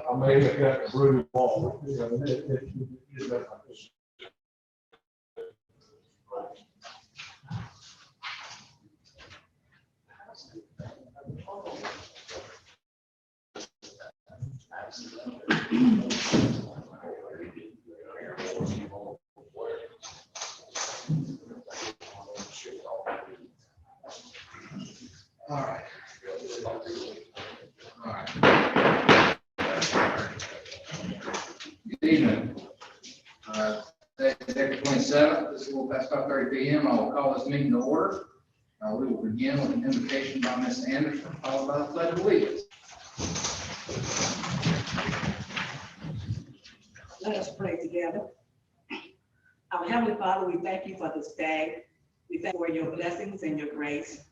I may have got through all. All right. Good evening. Today is April 27th. This is a little past 5:30 p.m. I will call this meeting to order. We will begin with an invocation by Ms. Anderson, followed by the Pledge of Allegiance. Let us pray together. Our Heavenly Father, we thank you for this day. We thank you for your blessings and your grace.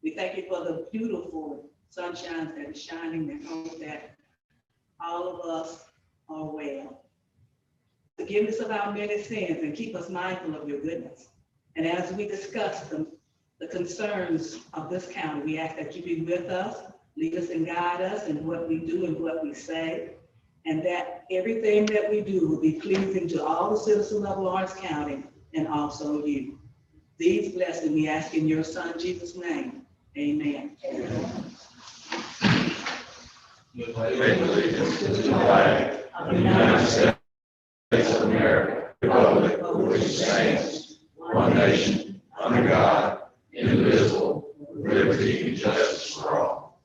We thank you for the beautiful sunshine that is shining and hope that all of us are well. Forgive us of our many sins and keep us mindful of your goodness. And as we discuss the concerns of this county, we ask that you be with us, lead us and guide us in what we do and what we say, and that everything that we do will be pleasing to all the citizens of Lawrence County and also you. These blessings we ask in your Son, Jesus' name. Amen. Allegiance to the flag of the United States of America, republic for which it stands, one nation, under God, indivisible, with liberty and justice for all.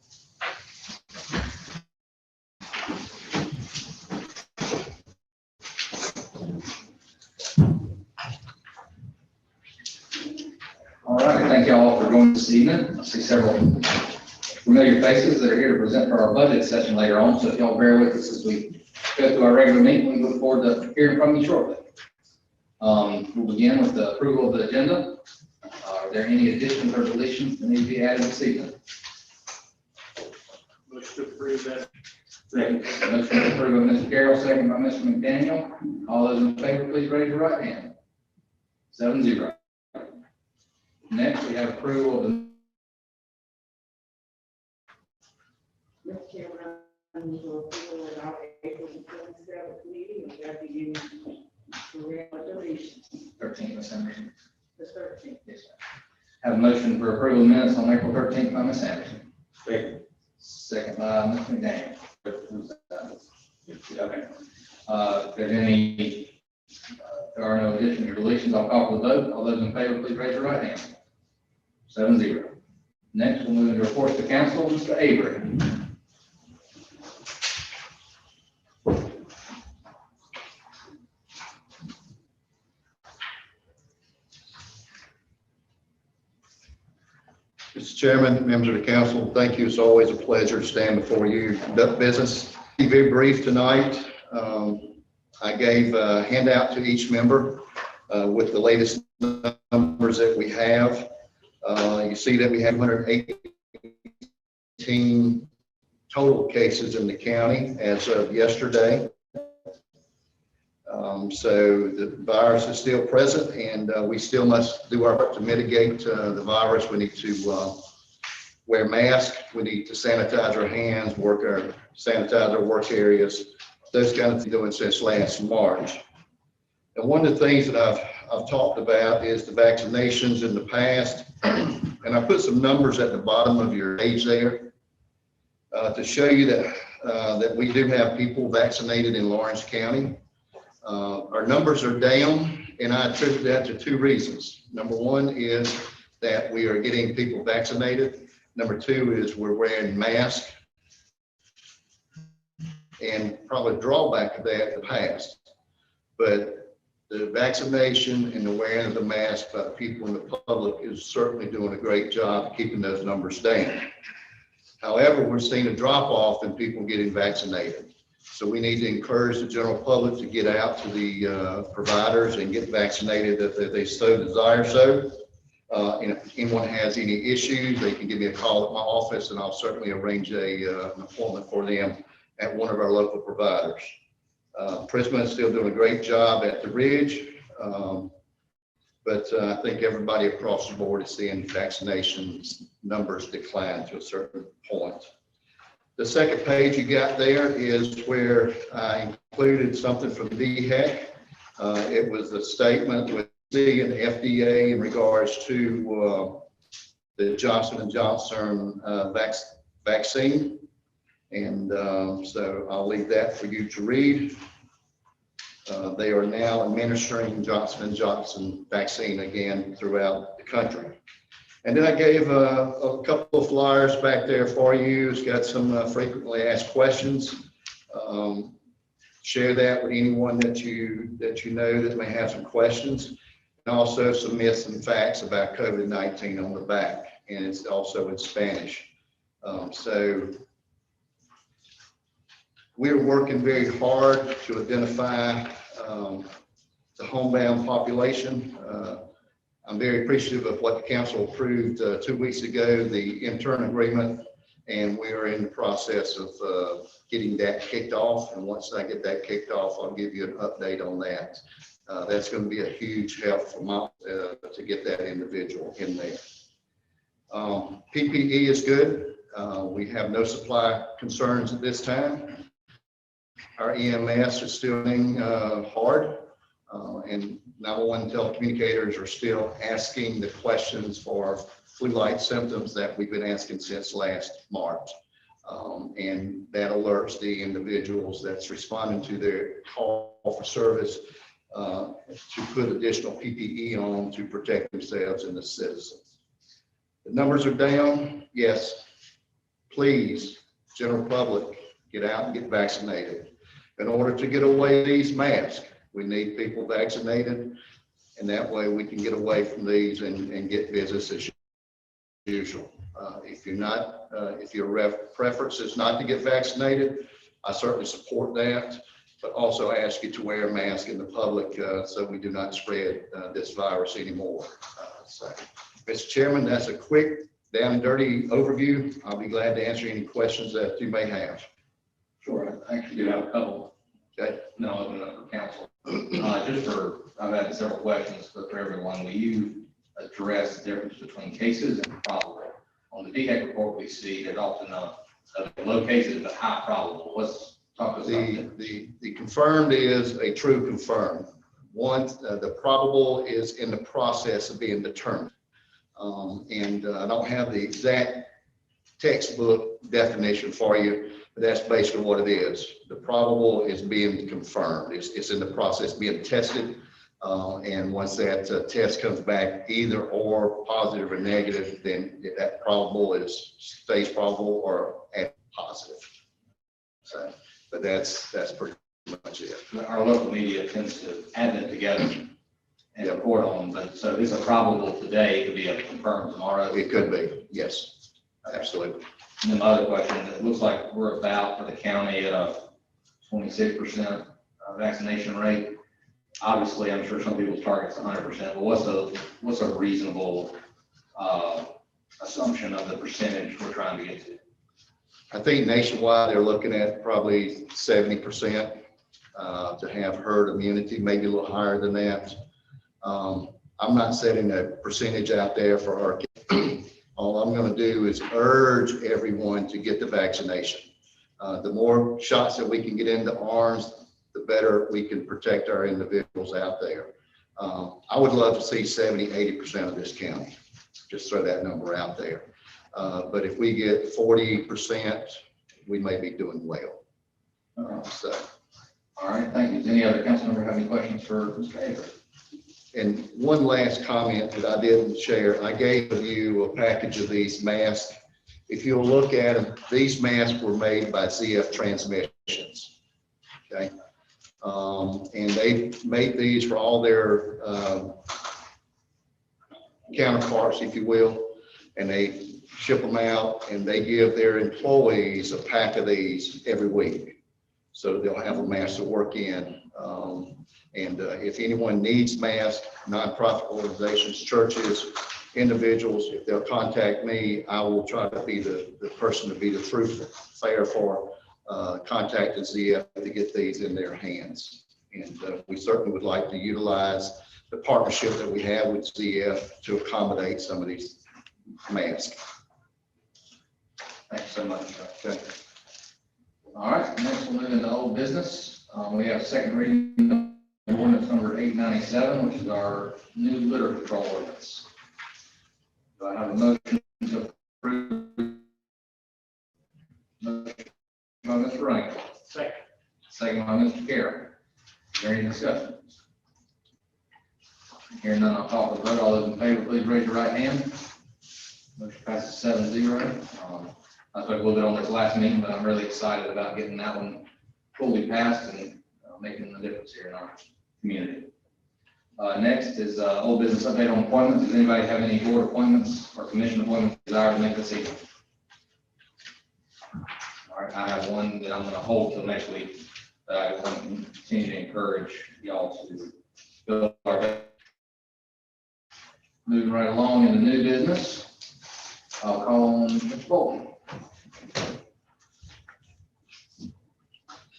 All right, thank you all for joining this evening. I see several familiar faces that are here to present for our budget session later on, so if y'all bear with us as we go through our regular meeting, we look forward to hearing from you shortly. We'll begin with the approval of the agenda. Are there any additions or deletions that need to be added this evening? Motion to approve that. Motion to approve by Mr. Carroll, second by Mr. McDaniel. All those in favor, please raise your right hand. 7-0. Next, we have approval of the Mr. Chairman, I move for approval of our April 27th meeting, and that being deletion. 13th December. The 13th. Yes, sir. Have a motion for approval of minutes on April 13th by Ms. Anderson. Second by Mr. McDaniel. Okay. If there's any, there are no additions or deletions, I'll call for the vote. All those in favor, please raise your right hand. 7-0. Next, we'll move into reports to council. Mr. Avery. Mr. Chairman, members of the council, thank you. It's always a pleasure to stand before you, conduct business. Be very brief tonight. I gave a handout to each member with the latest numbers that we have. You see that we have 118 total cases in the county as of yesterday. So the virus is still present, and we still must do our part to mitigate the virus. We need to wear masks. We need to sanitize our hands, sanitize our work areas, those kind of things doing since last March. And one of the things that I've talked about is the vaccinations in the past. And I put some numbers at the bottom of your page there to show you that we do have people vaccinated in Lawrence County. Our numbers are down, and I attribute that to two reasons. Number one is that we are getting people vaccinated Number two is we're wearing masks. And probably a drawback of that in the past. But the vaccination and the wearing of the mask by the people in the public is certainly doing a great job of keeping those numbers down. However, we're seeing a drop off in people getting vaccinated. So we need to encourage the general public to get out to the providers and get vaccinated if they so desire so. And if anyone has any issues, they can give me a call at my office and I'll certainly arrange an appointment for them at one of our local providers. Prisma is still doing a great job at the Ridge, but I think everybody across the board is seeing vaccinations numbers decline to a certain point. The second page you got there is where I included something from DHEC. It was a statement with C and the FDA in regards to the Johnson & Johnson vaccine. And so I'll leave that for you to read. They are now administering Johnson & Johnson vaccine again throughout the country. And then I gave a couple of flyers back there for you. It's got some frequently asked questions. Share that with anyone that you know that may have some questions. And also some myths and facts about COVID-19 on the back. And it's also in Spanish. So we're working very hard to identify the homebound population. I'm very appreciative of what the council approved 2 weeks ago, the intern agreement, and we are in the process of getting that kicked off. And once I get that kicked off, I'll give you an update on that. That's going to be a huge help for my to get that individual in there. PPE is good. We have no supply concerns at this time. Our EMS is still being hard, and 911 telecommunicators are still asking the questions for flu-like symptoms that we've been asking since last March. And that alerts the individuals that's responding to their call for service to put additional PPE on to protect themselves and the citizens. The numbers are down. Yes, please, general public, get out and get vaccinated. In order to get away these masks, we need people vaccinated, and that way we can get away from these and get business as usual. If you're not, if your preference is not to get vaccinated, I certainly support that, but also ask you to wear a mask in the public so we do not spread this virus anymore. So, Mr. Chairman, that's a quick, down and dirty overview. I'll be glad to answer any questions that you may have. Sure, I actually do have a couple. Okay. No, I'll open it up for council. I've had several questions, but for everyone, will you address the difference between cases and probable? On the DHEC report, we see there's often low cases but high probable. Let's talk about the confirmed is a true confirmed. One, the probable is in the process of being determined. And I don't have the exact textbook definition for you, but that's basically what it is. The probable is being confirmed. It's in the process of being tested. And once that test comes back either or positive or negative, then that probable stays probable or at positive. So, but that's pretty much it. Our local media tends to add them together and report on them. But so it's a probable today, it could be a confirmed tomorrow. It could be, yes, absolutely. And then my other question, it looks like we're about for the county at a 26% vaccination rate. Obviously, I'm sure some people's target's 100%, but what's a reasonable assumption of the percentage we're trying to get to? I think nationwide, they're looking at probably 70% to have herd immunity, maybe a little higher than that. I'm not setting a percentage out there for our kids. All I'm going to do is urge everyone to get the vaccination. The more shots that we can get into arms, the better we can protect our individuals out there. I would love to see 70, 80% of this county. Just throw that number out there. But if we get 40%, we may be doing well. So. All right, thank you. Does any other council member have any questions for Mr. Avery? And one last comment that I didn't share, I gave you a package of these masks If you'll look at them, these masks were made by ZF Transmissions. Okay. And they made these for all their counterparts, if you will, and they ship them out, and they give their employees a pack of these every week. So they'll have a mask to work in. If anyone needs masks, nonprofit organizations, churches, individuals, if they'll contact me, I will try to be the person to be the truth fair for contacting ZF to get these in their hands. And we certainly would like to utilize the partnership that we have with ZF to accommodate some of these masks. Thanks so much. Okay. All right, next we'll move into old business. We have second reading of ordinance number 897, which is our new litter control ordinance. Do I have a motion to approve? Motion by Mr. Rankin. Second. Second by Mr. Carroll. Is there any discussion? Hearing none, I'll call for the vote. All those in favor, please raise your right hand. Motion passes 7-0. I spoke a little bit on this last meeting, but I'm really excited about getting that one fully passed and making a difference here in our community. Next is old business update on appointments. Does anybody have any board appointments or commission appointments desire to make this evening? All right, I have one that I'm going to hold till next week, but I want to continue to encourage y'all to fill our. Moving right along into new business, I'll call on Mr. Bolton.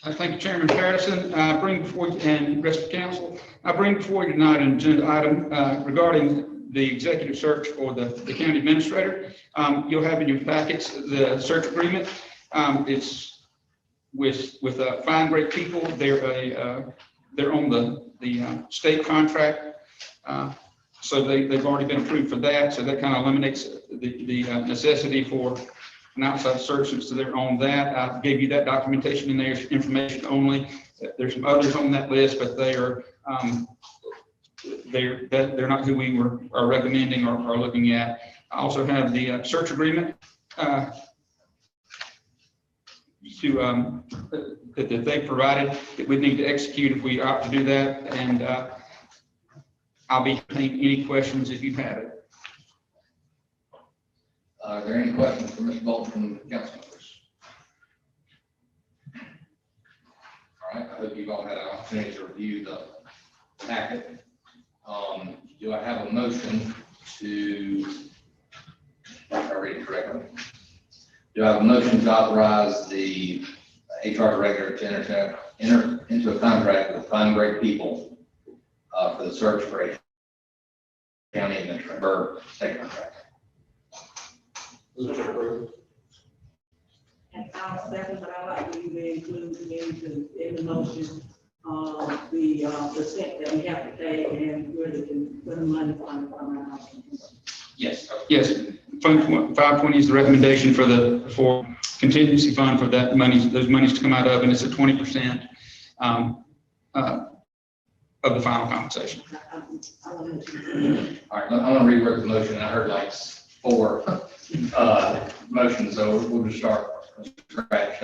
Thank you, Chairman Patterson. I bring before you and rest of the council, I bring before you tonight an agenda item regarding the executive search for the county administrator. You'll have in your packets the search agreement. It's with Fine Great People. They're on the state contract. So they've already been approved for that. So that kind of eliminates the necessity for an outside search since they're on that. I gave you that documentation in there, information only. There's some others on that list, but they're not who we are recommending or are looking at. I also have the search agreement that they provided that we need to execute if we opt to do that. And I'll be taking any questions if you have it. Are there any questions for Mr. Bolton from the council members? All right, I hope you've all had an opportunity to review the packet. Do I have a motion to, if I read it correctly, do I have a motion to authorize the HR director to enter into a contract with Fine Great People for the search for a county administrator state contract? And I'll second, but I'd like you to include in the motion, the percent that we have to pay and where the money from our house. Yes. Yes, Fund 520 is the recommendation for contingency fund for that money, those monies to come out of, and it's a 20% of the final compensation. All right, I want to reword the motion. I heard like 4 motions, so we'll just start from scratch.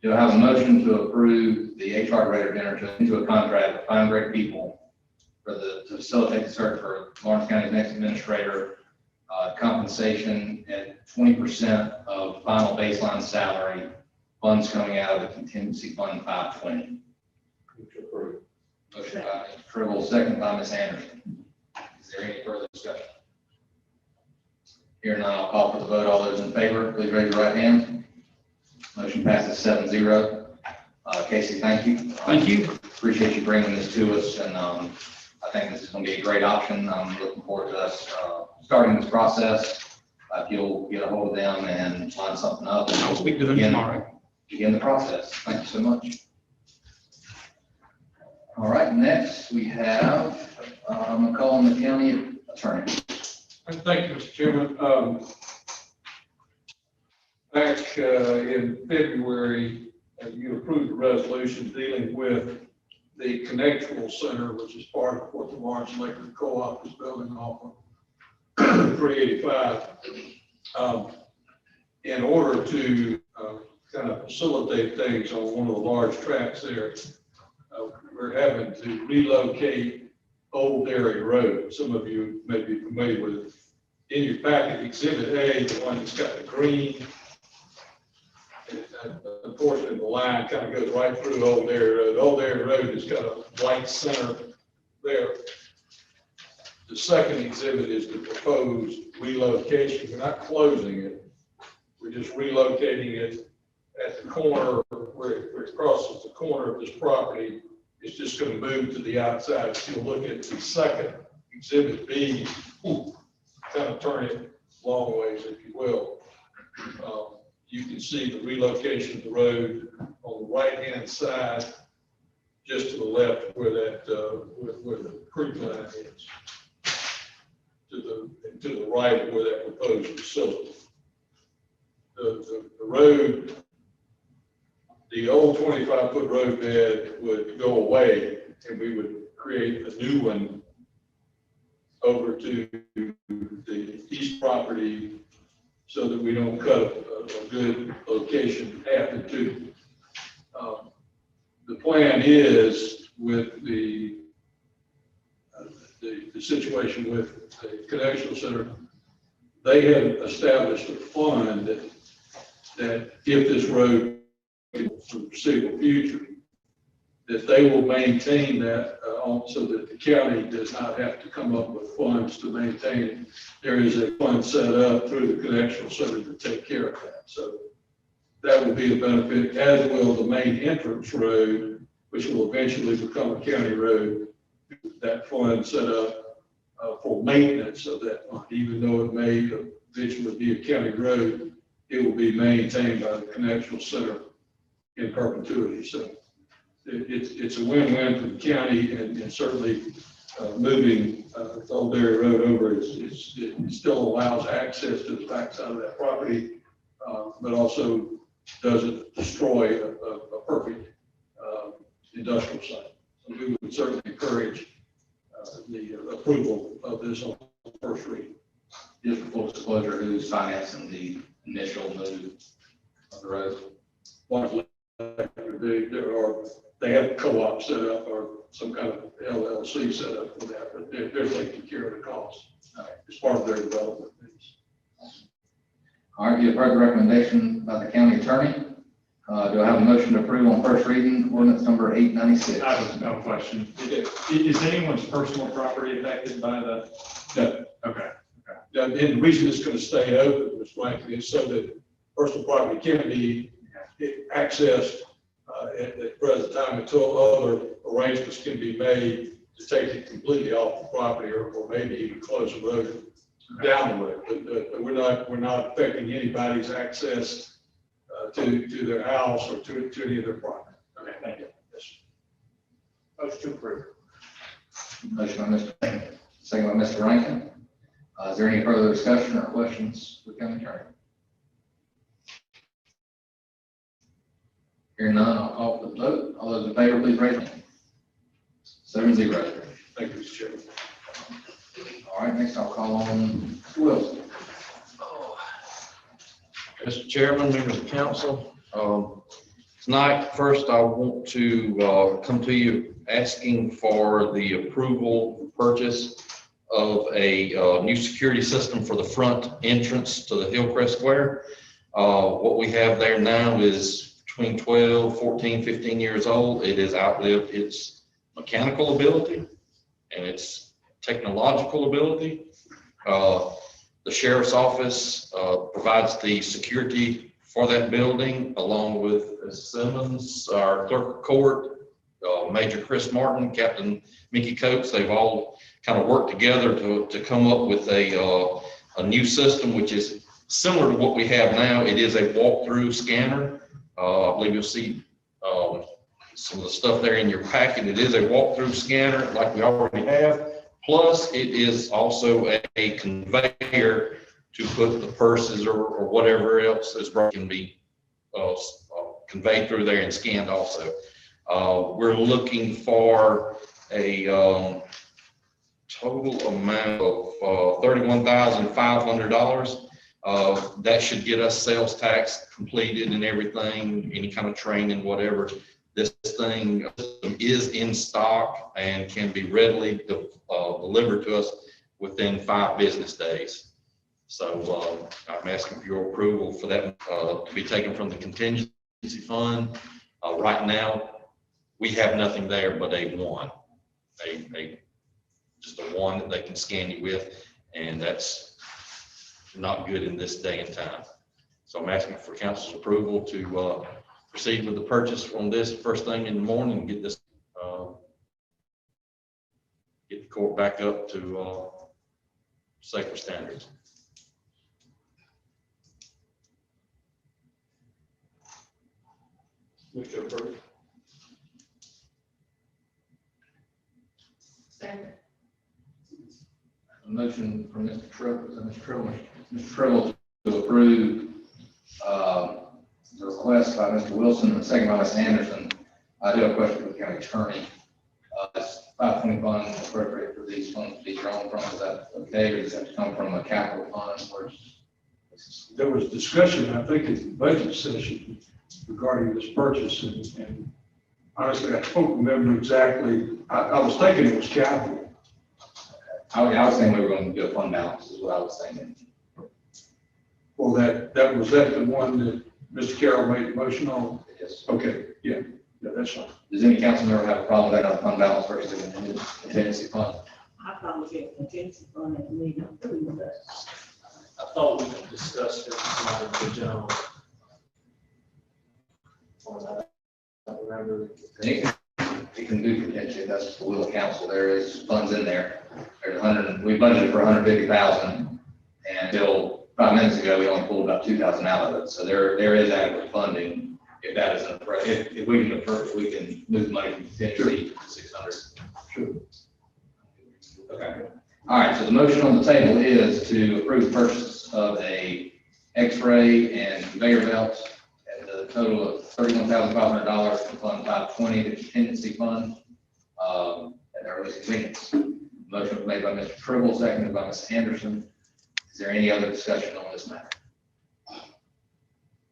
Do I have a motion to approve the HR director to enter into a contract with Fine Great People to facilitate the search for Lawrence County's next administrator, compensation at 20% of final baseline salary, funds coming out of the contingency fund 520? Motion by Mr. Tribble, second by Ms. Anderson. Is there any further discussion? Here none, I'll call for the vote. All those in favor, please raise your right hand. Motion passes 7-0. Casey, thank you. Thank you. Appreciate you bringing this to us, and I think this is going to be a great option. I'm looking forward to us starting this process. If you'll get a hold of them and line something up, and I'll speak to them tomorrow. Begin the process. Thank you so much. All right, next we have, I'm going to call on the county attorney. Thank you, Mr. Chairman. Back in February, you approved a resolution dealing with the Connectual Center, which is part of what the Lawrence Electric Co-op is building off of 385. in order to kind of facilitate things on one of the large tracks there, we're having to relocate Old Dairy Road. Some of you may be familiar with it. In your packet, Exhibit A, the one that's got the green, a portion of the line kind of goes right through Old Dairy Road. Old Dairy Road has got a white center there. The second exhibit is the proposed relocation. We're not closing it. We're just relocating it at the corner where it crosses the corner of this property. It's just going to move to the outside. If you look at the second exhibit B, kind of turn it long ways, if you will. You can see the relocation of the road on the right-hand side, just to the left where that where the creek line is. To the right of where that proposed facility. The road, the old 25-foot road bed would go away, and we would create a new one over to the east property so that we don't cut a good location half in two. The plan is with the situation with the Connection Center, they have established a fund that if this road for the foreseeable future, that they will maintain that so that the county does not have to come up with funds to maintain it. There is a fund set up through the Connection Center to take care of that. So that will be a benefit, as will the main entrance road, which will eventually become a county road. That fund set up for maintenance of that fund, even though it may eventually be a county road, it will be maintained by the Connection Center in perpetuity. So it's a win-win for the county, and certainly moving Old Dairy Road over it still allows access to the backside of that property, but also doesn't destroy a perfect industrial site. So we would certainly encourage the approval of this on first reading. Just for full disclosure, who's financing the initial move of the road? They have a co-op set up or some kind of LLC set up for that, but they're taking care of the cost as part of their development needs. All right, you've heard the recommendation by the county attorney. Do I have a motion to approve on first reading ordinance number 896? I have no question. Is anyone's personal property affected by the? No. Okay. And the reason it's going to stay open, Mr. Rankin, is so that personal property can be accessed at the present time until other arrangements can be made to take it completely off the property, or maybe even close the road down the road. But we're not affecting anybody's access to their house or to any of their property. Okay, thank you. Yes. Motion to approve. Motion by Mr. Rankin, second by Mr. Rankin. Is there any further discussion or questions for the county attorney? Hearing none, I'll call for the vote. All those in favor, please raise your hand. 7-0. Thank you, Mr. Chairman. All right, next I'll call on Mr. Wilson. Mr. Chairman, members of council, tonight, first I want to come to you asking for the approval purchase of a new security system for the front entrance to the Hillcrest Square. What we have there now is between 12, 14, 15 years old. It has outlived its mechanical ability and its technological ability. The sheriff's office provides the security for that building, along with Simmons, our clerk of court, Major Chris Martin, Captain Mickey Coates. They've all kind of worked together to come up with a new system, which is similar to what we have now. It is a walk-through scanner. I believe you'll see some of the stuff there in your packet. It is a walk-through scanner like we already have. Plus, it is also a conveyor to put the purses or whatever else is brought can be conveyed through there and scanned also. We're looking for a total amount of $31,500. That should get us sales tax completed and everything, any kind of training, whatever. This thing is in stock and can be readily delivered to us within 5 business days. So I'm asking for your approval for that to be taken from the contingency fund. Right now, we have nothing there but just a one that they can scan you with, and that's not good in this day and time. So I'm asking for council's approval to proceed with the purchase on this first thing in the morning and get this, get the court back up to safer standards. Move to approve. A motion from Mr. Tribble to approve the request by Mr. Wilson and second by Ms. Anderson. I do have a question for the county attorney. Is 520 fund appropriate for these funds to be drawn from? Is that okay, or does that have to come from a capital fund? There was discussion, I think, at the budget session regarding this purchase, and honestly, I don't remember exactly. I was thinking it was capital. I was saying we were going to do a fund balance is what I was thinking. Well, that was the one that Mr. Carroll made the motion on? Yes. Okay, yeah, that's fine. Does any council member have a problem with that on fund balance versus a contingency fund? I thought we had contingency fund at the meeting. I'm through with that. I thought we discussed it in the general. I don't remember. You can do contingency, that's the will of council, there is funds in there. There's we budgeted for 150,000, and until 5 minutes ago, we only pulled about 2,000 out of it, so there is adequate funding. If that isn't, if we can move money from contingency to 600. Sure. Okay. All right, so the motion on the table is to approve purchase of a X-ray and conveyor belt at the total of $31,500 from Fund 520, the contingency fund, at their earliest convenience. Motion was made by Mr. Tribble, seconded by Ms. Anderson. Is there any other discussion on this matter?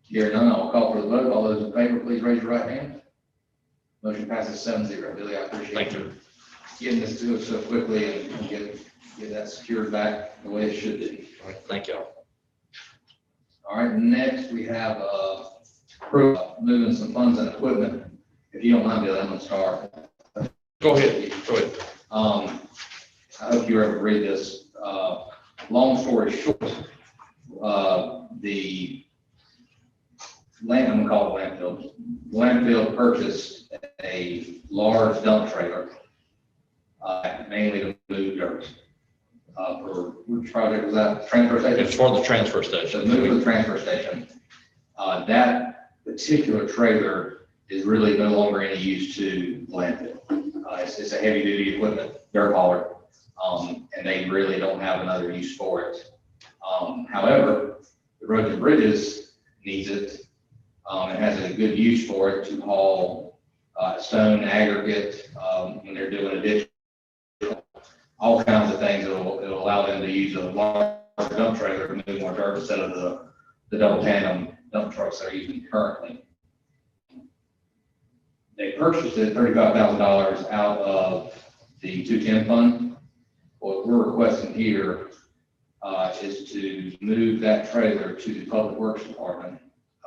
Hearing none, I'll call for the vote. All those in favor, please raise your right hand. Motion passes 7-0. Billy, I appreciate you getting this to us so quickly and get that secured back the way it should be. All right, thank y'all. All right, next we have moving some funds and equipment. If you don't mind, Billy, I'm gonna start. Go ahead. Go ahead. I hope you were able to read this. Long story short, the land, I'm gonna call it landfill. Landfill purchased a large dump trailer, mainly to move dirt. For which project was that? Transfer station? It's for the transfer So station. move to the transfer station. That particular trailer is really no longer any use to landfill. It's a heavy duty equipment, dirt hauler, and they really don't have another use for it. However, the roads and bridges needs it, and has a good use for it to haul stone, aggregate, when they're doing a ditch, all kinds of things. It'll allow them to use a larger dump trailer to move more dirt instead of the double tandem dump trucks they're using currently. They purchased it $35,000 out of the 210 fund. What we're requesting here is to move that trailer to the Public Works Department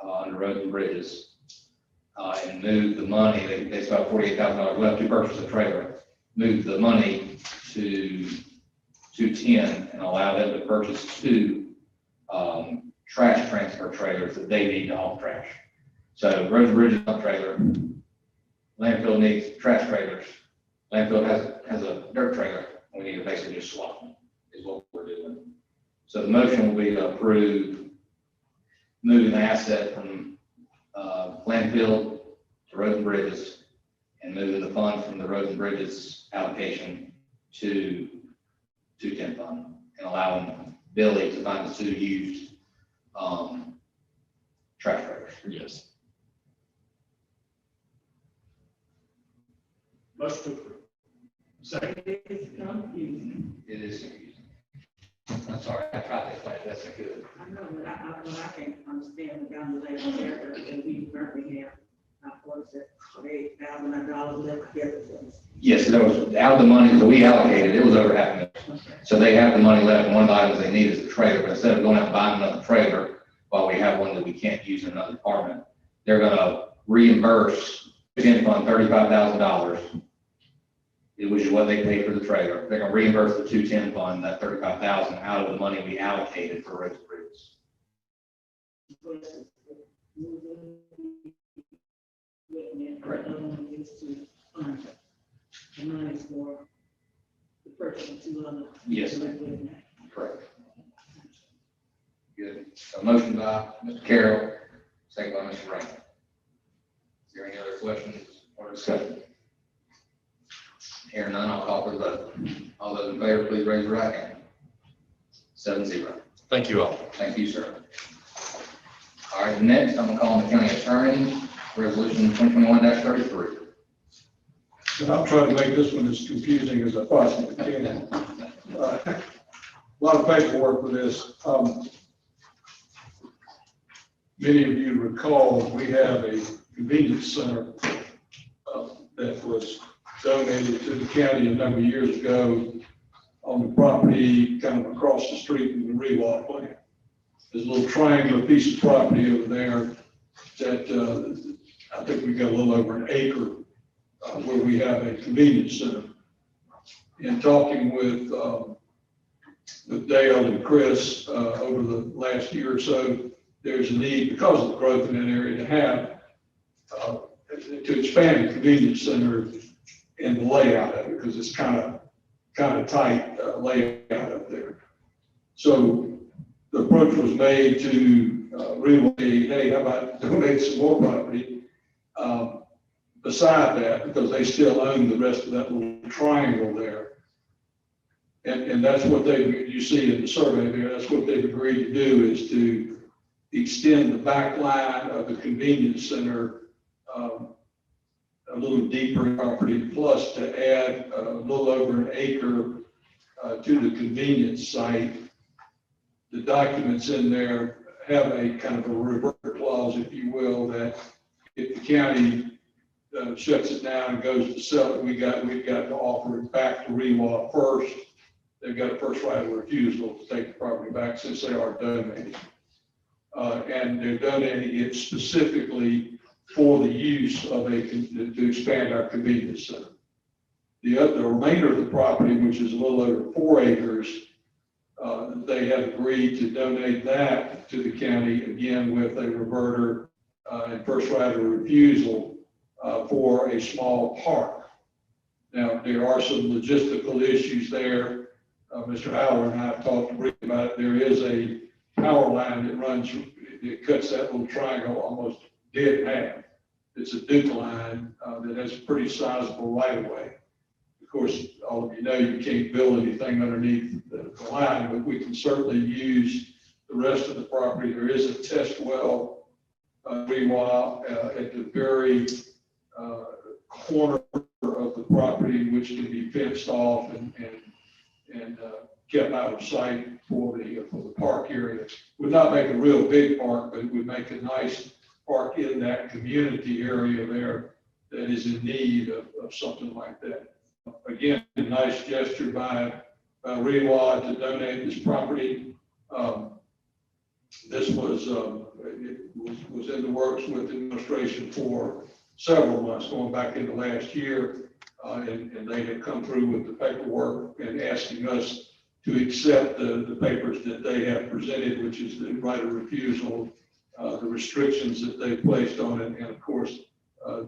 under Roads and Bridges, and move the money. They spent $48,000 left to purchase the trailer. Move the money to 210 and allow them to purchase 2 trash transfer trailers that they need to haul trash. So Roads and Bridges dump trailer, landfill needs trash trailers. Landfill has a dirt trailer. We need to basically just swap them, is what we're doing. So the motion will be to approve moving the asset from landfill to Roads and Bridges, and moving the fund from the Roads and Bridges allocation to 210 fund, and allowing Billy to find the 2 used trash trailers. Yes. Motion to approve. Second. It's confusing. It is confusing. I'm sorry, I tried to explain it best I could. I know, but I can't understand the down the lane there, and we currently have, what is it, $8,000 left together. Yes, there was, out of the money that we allocated, it was over $500,000. So they have the money left, and one of the items they need is the trailer, but instead of going out and buying another trailer, while we have one that we can't use in another department, they're gonna reimburse the general fund $35,000. It was what they paid for the trailer. They're gonna reimburse the 210 fund, that $35,000 out of the money we allocated for roads and bridges. Correct. The money is for the purchase of 200. Yes, correct. Good. So motion by Mr. Carroll, second by Mr. Raymond. Is there any other questions or discussion? Hearing none, I'll call for the vote. All those in favor, please raise your right hand. 7-0. Thank you all. Thank you, sir. All right, next, I'm gonna call on the county attorney, resolution 2021-33. And I'll try to make this one as confusing as I possibly can. A lot of paperwork for this. Many of you recall, we have a convenience center that was donated to the county a number of years ago on the property kind of across the street from the Rewa plant. There's a little triangular piece of property over there that I think we got a little over an acre where we have a convenience center. In talking with Dale and Chris over the last year or so, there's a need, because of the growth in that area, to have to expand the convenience center and the layout of it, because it's kind of tight layout up there. So the approach was made to relocate, hey, how about donate some more property beside that, because they still own the rest of that little triangle there. And that's what you see in the survey there, that's what they've agreed to do, is to extend the back line of the convenience center a little deeper property, plus to add a little over an acre to the convenience site. The documents in there have a kind of a revert clause, if you will, that if the county shuts it down and goes to sell it, we've got to offer it back to Rewa first. They've got a first right of refusal to take the property back since they are donating. And they're donating it specifically for the use of to expand our convenience center. The remainder of the property, which is a little over 4 acres, they have agreed to donate that to the county, again with a reverter and first right of refusal for a small park. Now, there are some logistical issues there. Mr. Howard and I have talked briefly about it. There is a power line that runs, it cuts that little triangle almost dead in half. It's a Duke line that has a pretty sizable right of way. Of course, all of you know you can't build anything underneath the line, but we can certainly use the rest of the property. There is a test well meanwhile at the very corner of the property, which can be fenced off and kept out of sight for the park area. Would not make a real big park, but it would make a nice park in that community area there that is in need of something like that. Again, a nice gesture by Rewa to donate this property. This was in the works with the administration for several months, going back into last year, and they had come through with the paperwork and asking us to accept the papers that they have presented, which is the right of refusal, the restrictions that they placed on it, and of course,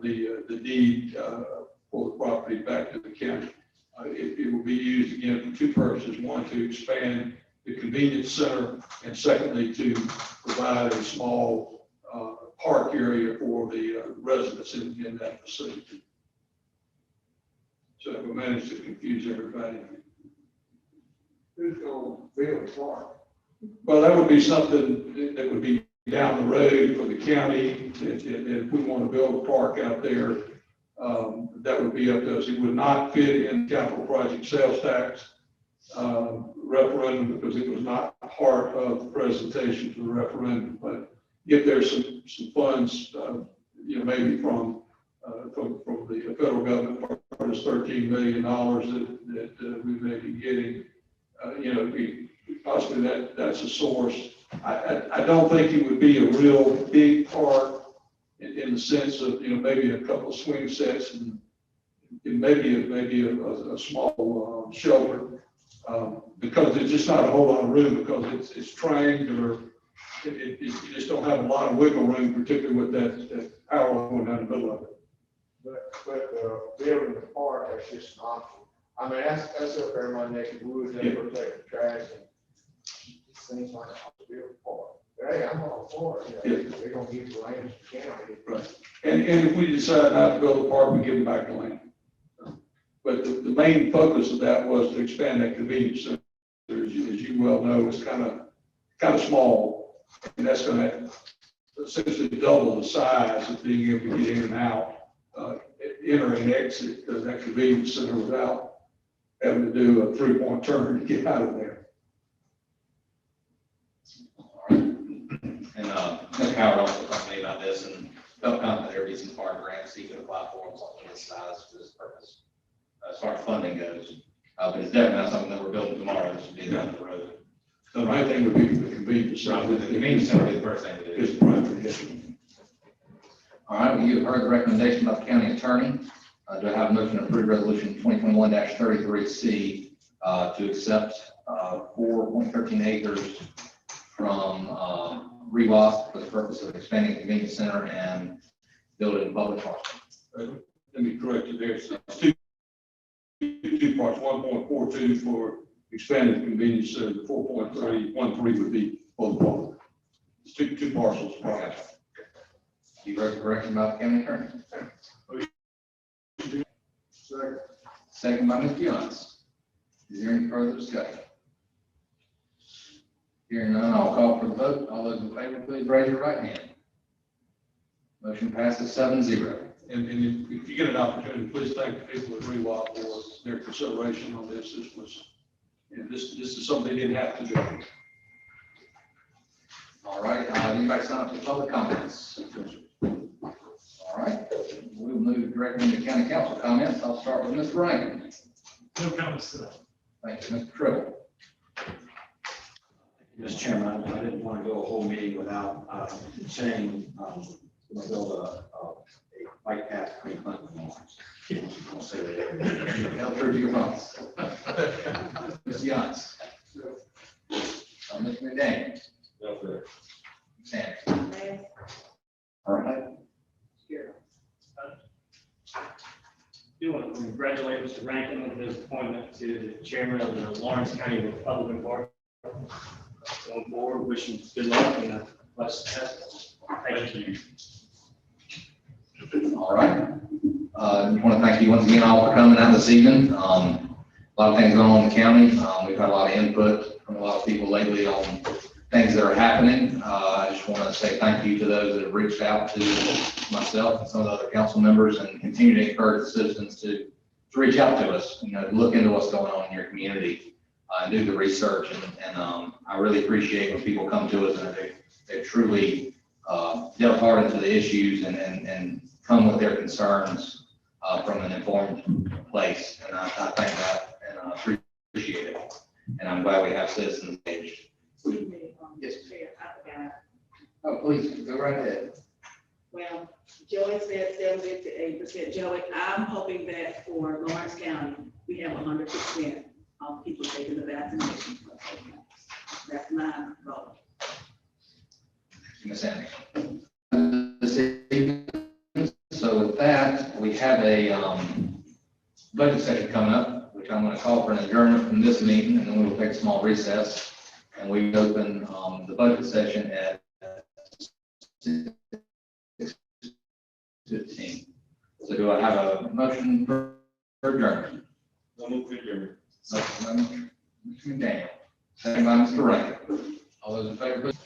the deed for the property back to the county. It will be used again for 2 purposes: one, to expand the convenience center, and secondly, to provide a small park area for the residents in that facility. So we managed to confuse everybody. Who's going to build a park? Well, that would be something that would be down the road for the county. If we want to build a park out there, that would be up to us. It would not fit in capital project sales tax. referendum because it was not part of the presentation to the referendum. But if there's some funds, maybe from the federal government, part of this $13 million that we may be getting, possibly that's a source. I don't think it would be a real big part in the sense of, maybe a couple of swing sets and maybe a small shelter, because there's just not a whole lot of room because it's triangular. You just don't have a lot of wiggle room, particularly with that power going down the middle of it. But building the park, that's just an option. I mean, that's up there in my neck of the woods, they protect the trash and it seems like a build park. Hey, I'm all for it, they're gonna give the land to the county. Right. And if we decide not to build the park, we give them back the land. But the main focus of that was to expand that convenience center. As you well know, it's kind of small, and that's going to essentially double the size of being able to get in and out, enter and exit that convenience center without having to do a 3-point turn to get out of there. All right. And Mr. Howard also talked to me about this and felt confident there would be some park grants he could apply for something this size for this purpose, as far as funding goes. But it's definitely not something that we're building tomorrow. This would be down the road. So my thing would be the convenience Right, center. the convenience center would be the first thing to do. Is the primary issue. All right, well, you've heard the recommendation by the county attorney. Do I have a motion to approve resolution 2021-33C to accept 4.13 acres from REWAS for the purpose of expanding the convenience center and building a public park? Let me correct you there. So it's two parts, 1.42 for expanded convenience center, the 4.313 would be for the public. It's two parcels. You heard the correction by the county attorney. Second by Mr. Yance. Is there any further discussion? Hearing none, I'll call for the vote. All those in favor, please raise your right hand. Motion passes 7-0. And if you get an opportunity, please thank the people at REWAP for their consideration on this. This is something they didn't have to do. All right, anybody sign up for public comments? All right, we'll move directly into county council comments. I'll start with Mr. Rankin. No comments today. Thank you, Mr. Tribble. Mr. Chairman, I didn't want to go a whole meeting without saying, we're going to build a bike path between Clinton and Lawrence. I'll say that. Now through to your promise. Ms. Yance. Mr. McDaniel. No further. Sanders. All right. Do want to congratulate Mr. Rankin on his appointment to the chairman of the Lawrence County Republican Party. Going forward, wish him good luck and much success. Thank you. All right. I want to thank you once again all for coming out this evening. A lot of things going on in the county. We've had a lot of input from a lot of people lately on things that are happening. I just want to say thank you to those that have reached out to myself and some of the other council members and continue to encourage the citizens to reach out to us, to look into what's going on in your community and do the research. And I really appreciate when people come to us and they truly delve hard into the issues and come with their concerns from an informed place. And I thank that and I appreciate it. And I'm glad we have citizens engaged. Yes. I forgot. Oh, please, go right ahead. Well, Joey said 70 to 80%. Joey, I'm hoping that for Lawrence County, we have 100% of people taking the vaccination. That's my goal. Ms. Anderson. So with that, we have a budget session coming up, which I'm going to call for an adjournment from this meeting, and then we will take a small recess. And we open the budget session at 6:15. So do I have a motion for adjournment? No move to adjourn. Motion by Mr. McDaniel, second by Mr. Rankin. All those in favor, please.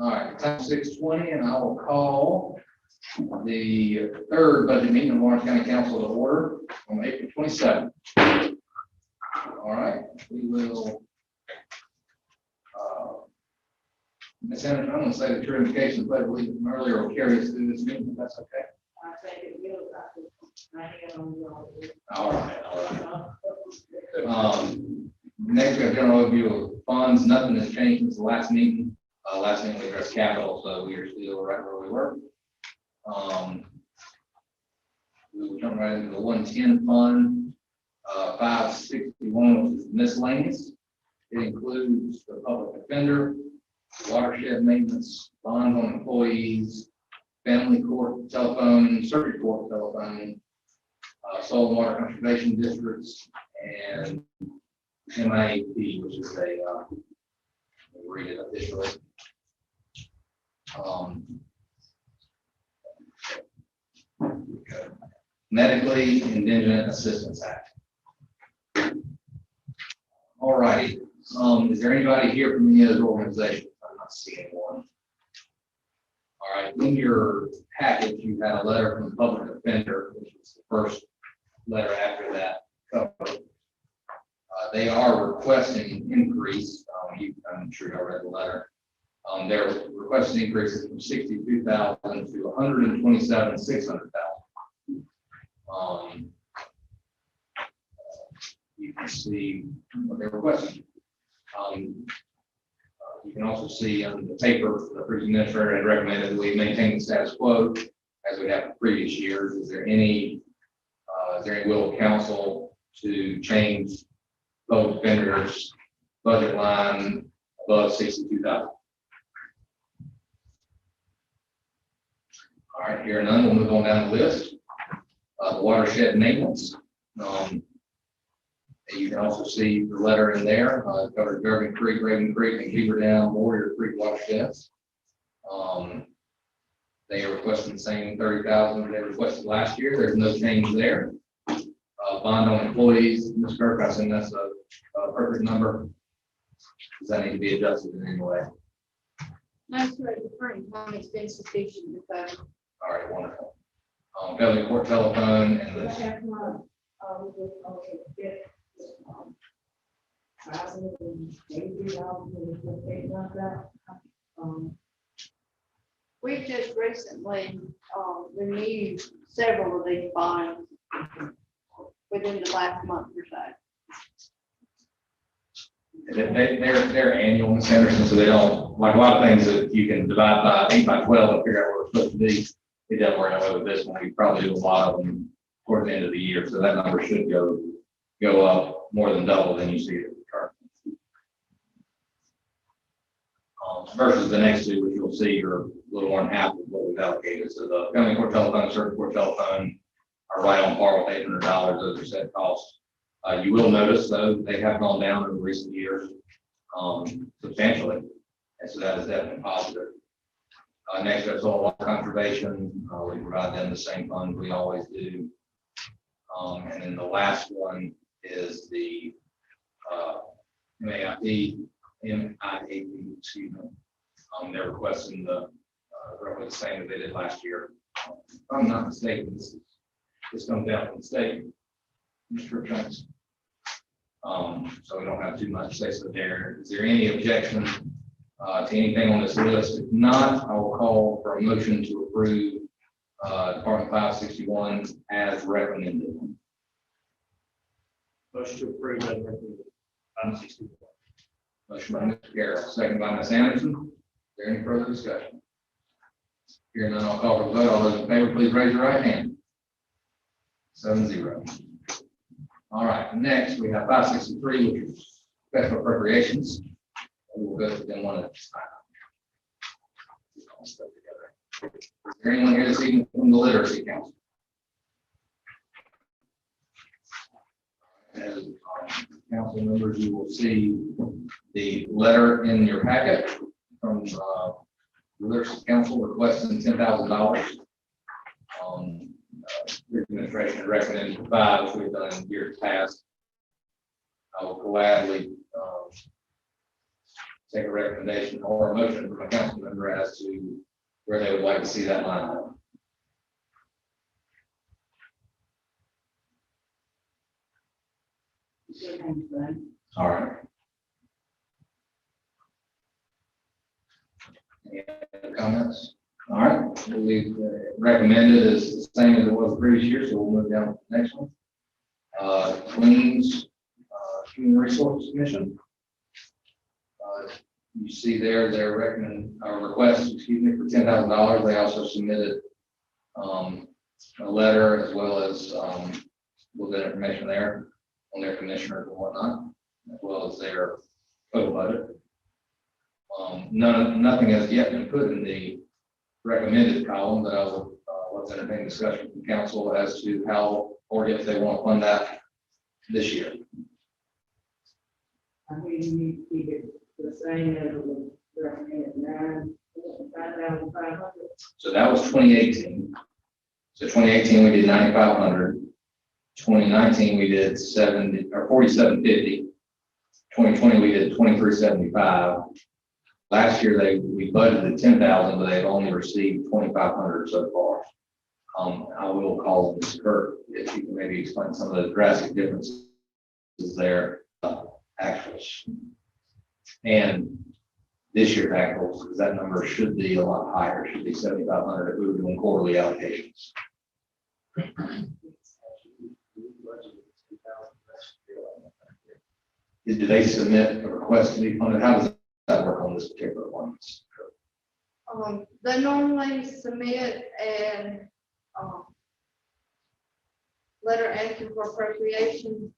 All right, time 6:20, and I will call the third budget meeting of Lawrence County Council to order on April 27th. All right, we will. Ms. Anderson, I'm going to say that your invocation, but I believe from earlier will carry us through this meeting, if that's okay. I think it will, I hand on you all. All right, all right. Next, we have general overview of funds. Nothing has changed since the last meeting. Last meeting we addressed capital, so we are still right where we were. We will jump right into the 110 fund, 561, which is miscellaneous. It includes the public defender, watershed maintenance, bond on employees, family court telephone, circuit court telephone, soil and water conservation districts, and MIAP, which is a, we'll read it officially. Medically Indigent Assistance Act. All righty. Is there anybody here from any of those organizations? I'm not seeing one. All right. In your package, you had a letter from the public defender, which was the first letter after that cover. They are requesting increase. I'm sure you read the letter. They're requesting increases from 62,000 to 127,600,000. You can see what they're requesting. You can also see on the paper, the previous administrator had recommended that we maintain the status quo as we have in previous years. Is there any will of council to change public defenders budget line above 62,000? All right, here none. We'll move on down the list. The watershed maintenance. You can also see the letter in there. It covers Bergen Creek, Raven Creek, and Beaver Dam, Warrior Creek watersheds. They are requesting the same 30,000 they requested last year. There's no change there. Bond on employees, Ms. Kirk, I assume that's a perfect number. Does that need to be adjusted in any way? No, sir, the current time has been sufficient to cover. All right, wonderful. Family court telephone and the We just recently renewed several of these bonds within the last month or so. they're annual, Ms. Anderson, so they don't, like a lot of things that you can divide by 8 by 12 and figure out where it's supposed to be. It doesn't work that way with this one. We probably do a lot of them toward the end of the year, so that number should go up more than double than you see it in the chart. Versus the next two, which you'll see are a little more than half of what we've allocated. So the family court telephone, circuit court telephone are right on par with $800. Those are set costs. You will notice though, they have gone down in recent years substantially. And so that is definitely positive. Next, that's soil water conservation. We provide them the same funds we always do. And then the last one is the MIAP, excuse me. They're requesting roughly the same as they did last year. If I'm not mistaken, this comes down from the state. Mr. Jones. So we don't have too much to say so there. Is there any objection to anything on this list? If not, I will call for a motion to approve Department 561 as recommended. Motion to approve that recommended. 561. Motion by Mr. Carroll, second by Ms. Anderson. Is there any further discussion? Hearing none, I'll call for the vote. All those in favor, please raise your right hand. 7-0. All right, next we have 563, which is special appropriations. We will go through them one at a time. Is there anyone here this evening from the Literacy Council? As council members, you will see the letter in your packet from the Literacy Council requesting $10,000. your administration recommended 5, which we've done in years past. I will gladly take a recommendation or a motion from a council member as to where they would like to see that line item. All right. Any other comments? All right, we recommended is the same as it was the previous year, so we'll move down to the next one. Queens Human Resources Commission. You see there their request, excuse me, for $10,000. They also submitted a letter as well as a little bit of information there on their commissioners and whatnot, as well as their total budget. Nothing has yet been put in the recommended column, but I will let's entertain discussion from council as to how or if they want to fund that this year. I think we need to keep it the same as it was recommended, 5,500. So that was 2018. So 2018 we did 9,500. 2019 we did 4750. 2020 we did 2375. Last year we budgeted 10,000, but they've only received 2,500 so far. I will call Ms. Kirk if you can maybe explain some of the drastic differences there, actuals. And this year's actuals, because that number should be a lot higher, should be 7,500 if we were doing quarterly allocations. Do they submit a request to be funded? How does that work on this particular one? They normally submit an letter asking for appropriation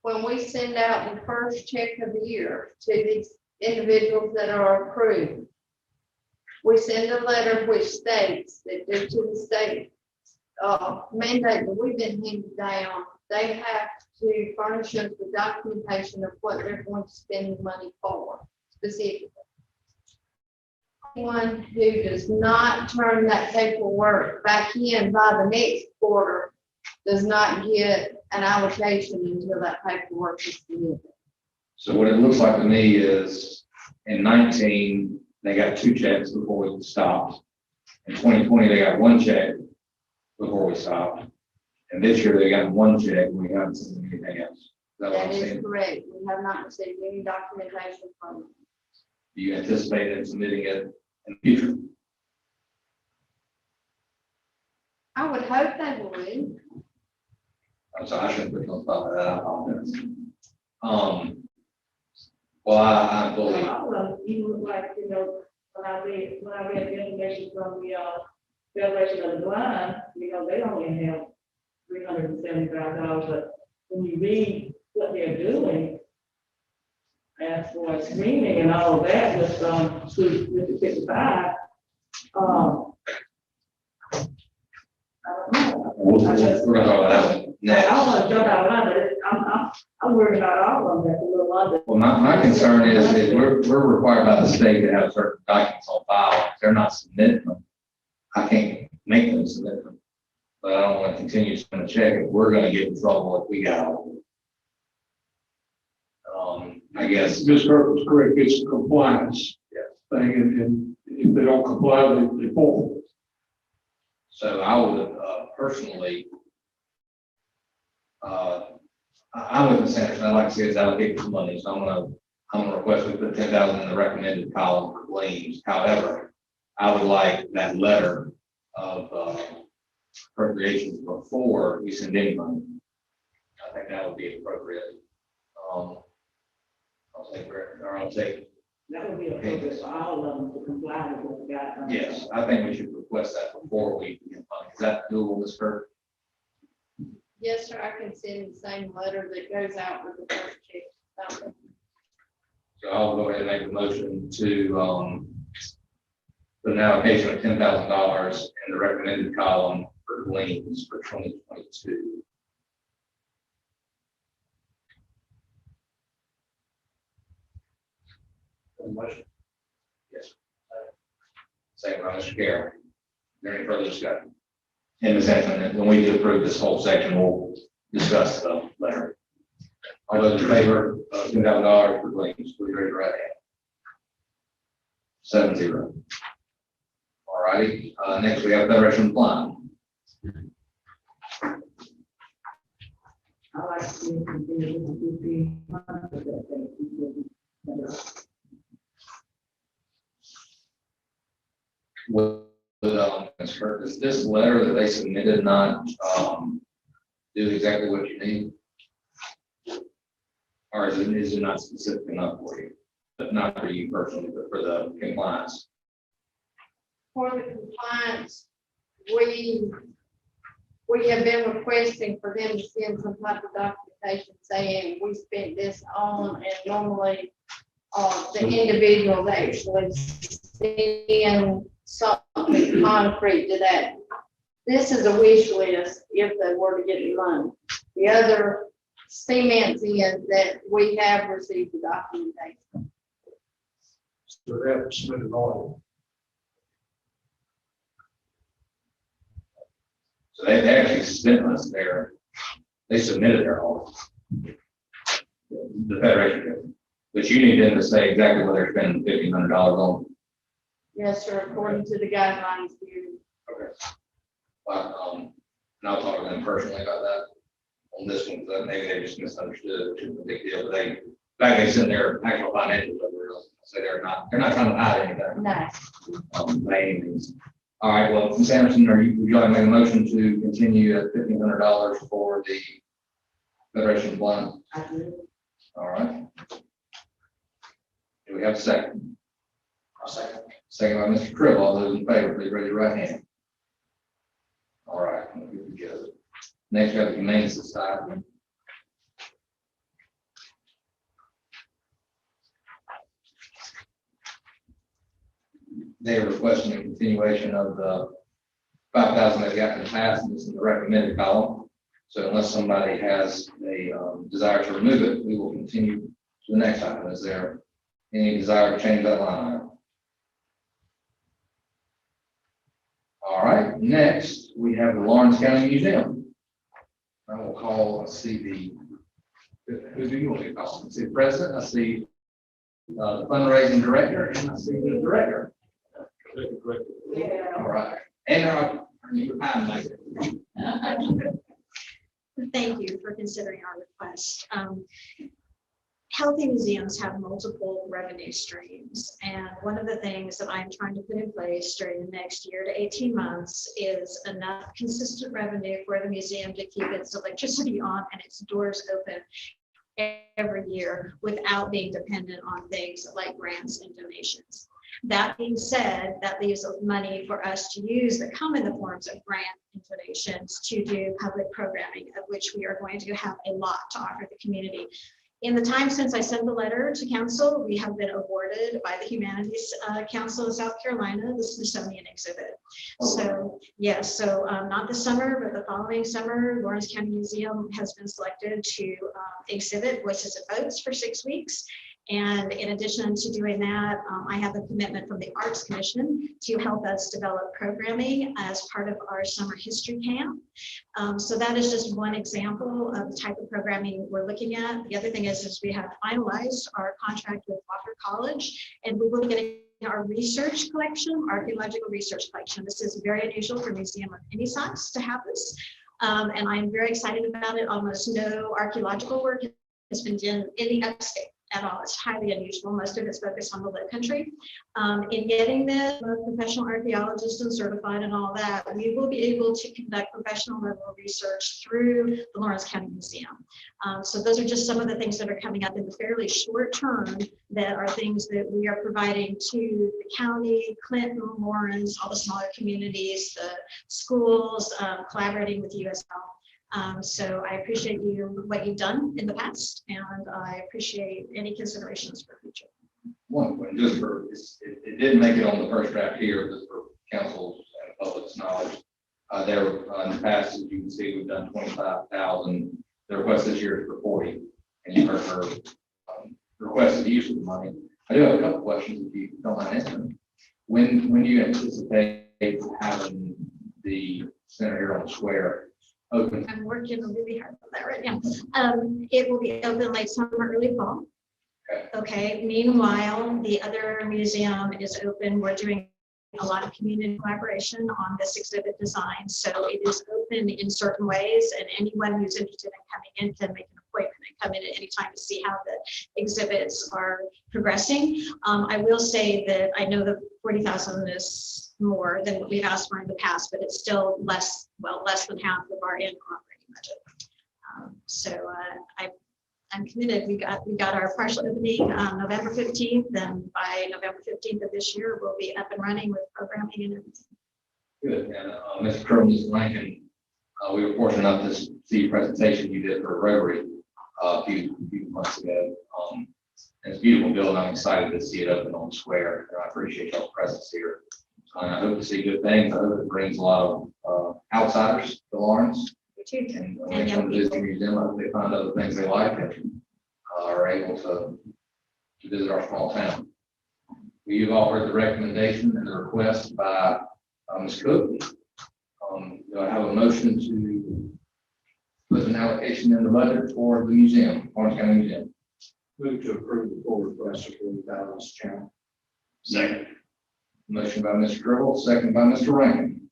when we send out the first check of the year to these individuals that are approved. We send a letter which states that due to the state mandate that we've been handed down, they have to furnish us the documentation of what they're going to spend the money for specifically. Anyone who does not turn that paperwork back in by the next quarter does not get an allocation until that paperwork is submitted. So what it looks like to me is in 19, they got 2 checks before we stopped. In 2020, they got 1 check before we stopped. And this year they got 1 check and we haven't seen anything else. Is that what I'm That is saying? correct. We have not received any documentation from them. Do you anticipate them submitting it in the future? I would hope they would. I'm sorry, I shouldn't put no thought of that. I apologize. Well, I fully, Even look like, you know, when I read the information from the Federation of the Blind, you know, they only have $375, but when you read what they're doing, as for screening and all of that with with 55, I don't know. we're gonna talk about that one I next. don't want to jump out of line, but I'm worried about all of them, that's a little under. Well, my concern is we're required by the state to have certain documents on file. If they're not submitting them, I can't make them submit them. But I don't want to continue to spend a check if we're gonna get in trouble if we got all of it. I guess. Ms. Kirk was correct, it's a compliance thing, and if they don't comply, they fall. So I would personally, I'm with Ms. Anderson. I'd like to see us allocate some money. So I'm gonna request we put 10,000 in the recommended column for claims. However, I would like that letter of appropriations before we send any money. I think that would be appropriate. I'll say, That would be appropriate for all of them to comply with what we got. yes, I think we should request that before we begin funding. Is that doable, Ms. Kirk? Yes, sir, I can send the same letter that goes out with the first check. So I'll go ahead and make a motion to put an allocation of $10,000 in the recommended column for liens for 2022. Motion. Yes. Second by Mr. Carroll. Is there any further discussion? in the section, and when we do approve this whole section, we'll discuss the letter. All those in favor of $2,000 for claims, please raise your right hand. 7-0. All righty, next we have Federation Fund. I like to see it continue to be Is this letter that they submitted not do exactly what you need? Or is it not specific enough for you? But not for you personally, but for the compliance. For the compliance, we have been requesting for them to send some type of documentation saying we spent this on, and normally the individuals actually send something concrete to that. This is a wish list if they were to get the loan. The other cements in that we have received the documentation. So they have to submit an audit. So they actually sent us they submitted their audit. The Federation did. But you need them to say exactly what they're spending $1,500 on. Yes, sir, according to the guidelines here. Okay. But, and I'll talk to them personally about that on this one, because maybe they just misunderstood, which is a big deal, but in fact, they sent their actual financials over, so they're not trying to hide anything. No. By any means. All right, well, Ms. Anderson, would you like to make a motion to continue at $1,500 for the Federation Fund? I do. All right. Do we have a second? I'll second. Second by Mr. Trill. All those in favor, please raise your right hand. All right, we'll get together. Next, we have the Humane Society. They are requesting a continuation of the 5,000 they've got in the past, and this is the recommended column. So unless somebody has a desire to remove it, we will continue to the next item. Is there any desire to change that line item? All right, next we have the Lawrence County Museum. I will call, let's see who do you want to call? I see the president, I see the fundraising director, and I see the director. Yeah. All right, and our Thank you for considering our request. Healthy museums have multiple revenue streams, and one of the things that I'm trying to put in place during the next year to 18 months is enough consistent revenue for the museum to keep its electricity on and its doors open every year without being dependent on things like grants and donations. That being said, that leaves money for us to use that come in the forms of grant and donations to do public programming, of which we are going to have a lot to offer the community. In the time since I sent the letter to council, we have been awarded by the Humanities Council of South Carolina the Smithsonian exhibit. So yes, so not this summer, but the following summer, Lawrence County Museum has been selected to exhibit Voices of Votes for 6 weeks. And in addition to doing that, I have a commitment from the Arts Commission to help us develop programming as part of our summer history camp. So that is just one example of the type of programming we're looking at. The other thing is we have finalized our contract with Walker College, and we will be getting our research collection, archaeological research collection. This is very unusual for a museum of any size to have this. And I'm very excited about it. Almost no archaeological work has been done in the upstate at all. It's highly unusual. Most of it's focused on the Low Country. In getting this, professional archaeologists and certified and all that, we will be able to conduct professional level research through the Lawrence County Museum. So those are just some of the things that are coming up in the fairly short term that are things that we are providing to the county, Clinton, Lawrence, all the smaller communities, the schools, collaborating with USL. So I appreciate what you've done in the past, and I appreciate any considerations for future. one point, just for, it didn't make it on the first draft here, just for council's and public's knowledge. There, in the past, as you can see, we've done 25,000. The request this year is for 40, and you heard her requested use of the money. I do have a couple questions, if you don't mind answering. When do you anticipate having the center here on the square open? I'm working really hard on that right now. It will be open late summer, early fall. Okay, meanwhile, the other museum is open. We're doing a lot of community collaboration on this exhibit design. So it is open in certain ways, and anyone who's interested in coming in can make an appointment and come in at any time to see how the exhibits are progressing. I will say that I know that 40,000 is more than what we've asked for in the past, but it's still less than half of our annual operating budget. I'm committed. We got our partial opening November 15th, and by November 15th of this year, we'll be up and running with programming and everything. Good. And Mr. Kerr, Mr. Rankin, we were fortunate enough to see a presentation you did for Rotary a few months ago. And it's a beautiful building. I'm excited to see it open on the square. And I appreciate y'all's presence here. I hope to see good things. I hope it brings a lot of outsiders to Lawrence. And when they come to visit the museum, I hope they find other things they like and are able to visit our small town. We've all heard the recommendation and the request by Ms. Cook. Do I have a motion to put an allocation in the budget for the museum, Orange County Museum? Move to approve the full request of $40,000, Mr. Chairman. Second. Motion by Mr. Dribble, second by Mr. Rankin.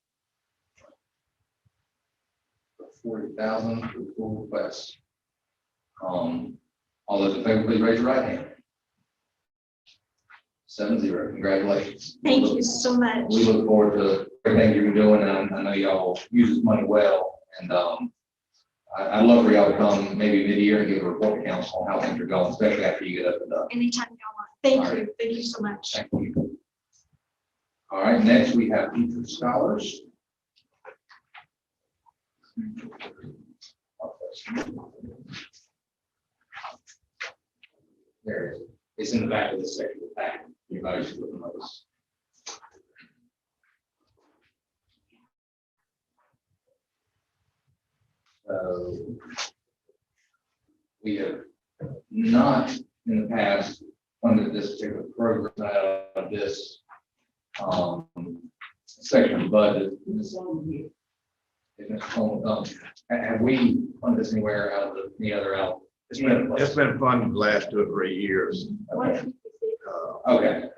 40,000 for the full request. All those in favor, please raise your right hand. 7-0. Congratulations. Thank you so much. We look forward to everything you've been doing, and I know y'all use this money well. And I'd love for y'all to come maybe mid-year and give a report to council on how things are going, especially after you get up and done. Anytime y'all want. Thank All you. right. Thank you so much. Thank you. All right, next we have future scholars. There it is. It's in the back of the section of the packet. Anybody should look at those. We have not in the past funded this particular program out of this section of the budget. Have we funded this anywhere out of any other out? It's been funded the last 2 or 3 years. Okay. Okay.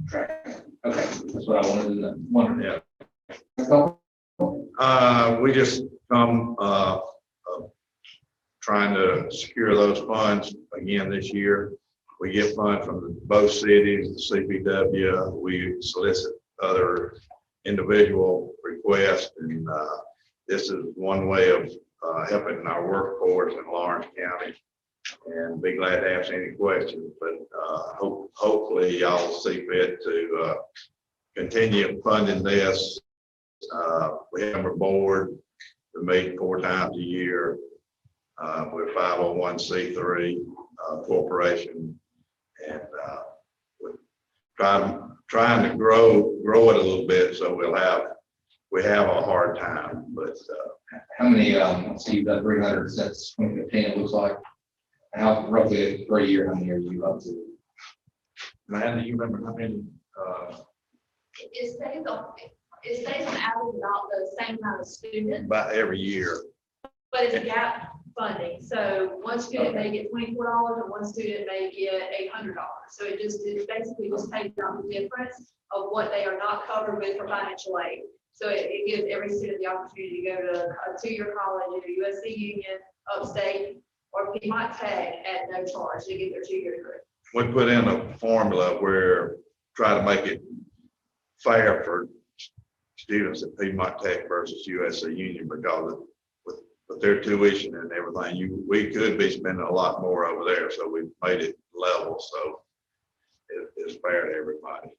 Track. Okay, that's what I wanted to know. Yeah. We just come trying to secure those funds again this year. We get funds from both cities, the CPW. We solicit other individual requests, and this is one way of helping our workforce in Lawrence County. And be glad to answer any questions, but hopefully y'all see fit to continue funding this. We have a board to meet 4 times a year. We're 501c3 corporation, and we're trying to grow it a little bit, so we have a hard time. But how many? Let's see, you've got 300 since 2015. It looks like. How roughly per year? How many are you up to? man, do you remember how many? It stays on average about the same amount of students, About every year. but it's gap funding. So one student may get $24 and one student may get $800. So it basically just takes out the difference of what they are not covered with for financial aid. So it gives every student the opportunity to go to a 2-year college, either USC Union, Upstate, or Piedmont Tech at no charge to get their 2-year degree. We put in a formula where try to make it fair for students at Piedmont Tech versus USC Union, because with their tuition and everything, we could be spending a lot more over there. So we made it level, so it's fair to everybody.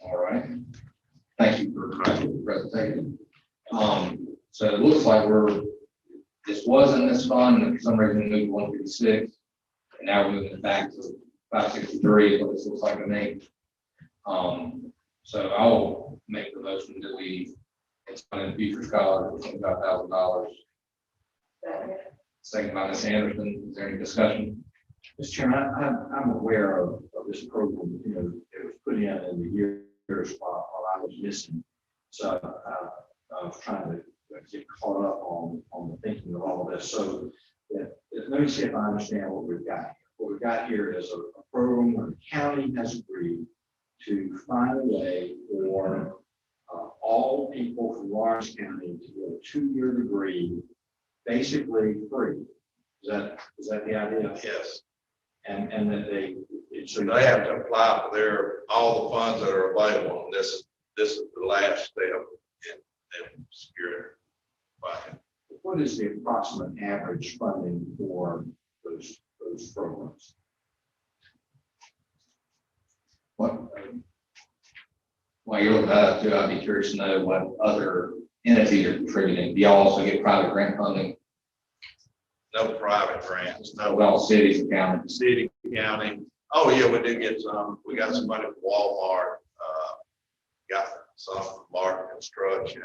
All right. Thank you for the presentation. So it looks like this was in this fund, and for some reason we moved to 156, and now we're moving it back to 563 is what this looks like to me. So I'll make the motion that we expand future scholars for $25,000. Second by Ms. Anderson. Is there any discussion? Mr. Chairman, I'm aware of this program. You know, it was put in the years while I was missing. So I was trying to get caught up on the thinking of all of this. So let me see if I understand what we've got here. What we've got here is a program where the county has agreed to find a way for all people from Lawrence County to get a 2-year degree, basically free. Is that the idea? Yes. And that So they have to apply for all the funds that are available, and this is the last step in securing funding. what is the approximate average funding for those programs? While you're looking at it too, I'd be curious to know what other entities are contributing. Do y'all also get private grant funding? No private grants, no Well, cities and counties. city, county. Oh, yeah, we did get some. We got some money from Walmart, got some from Martin Construction.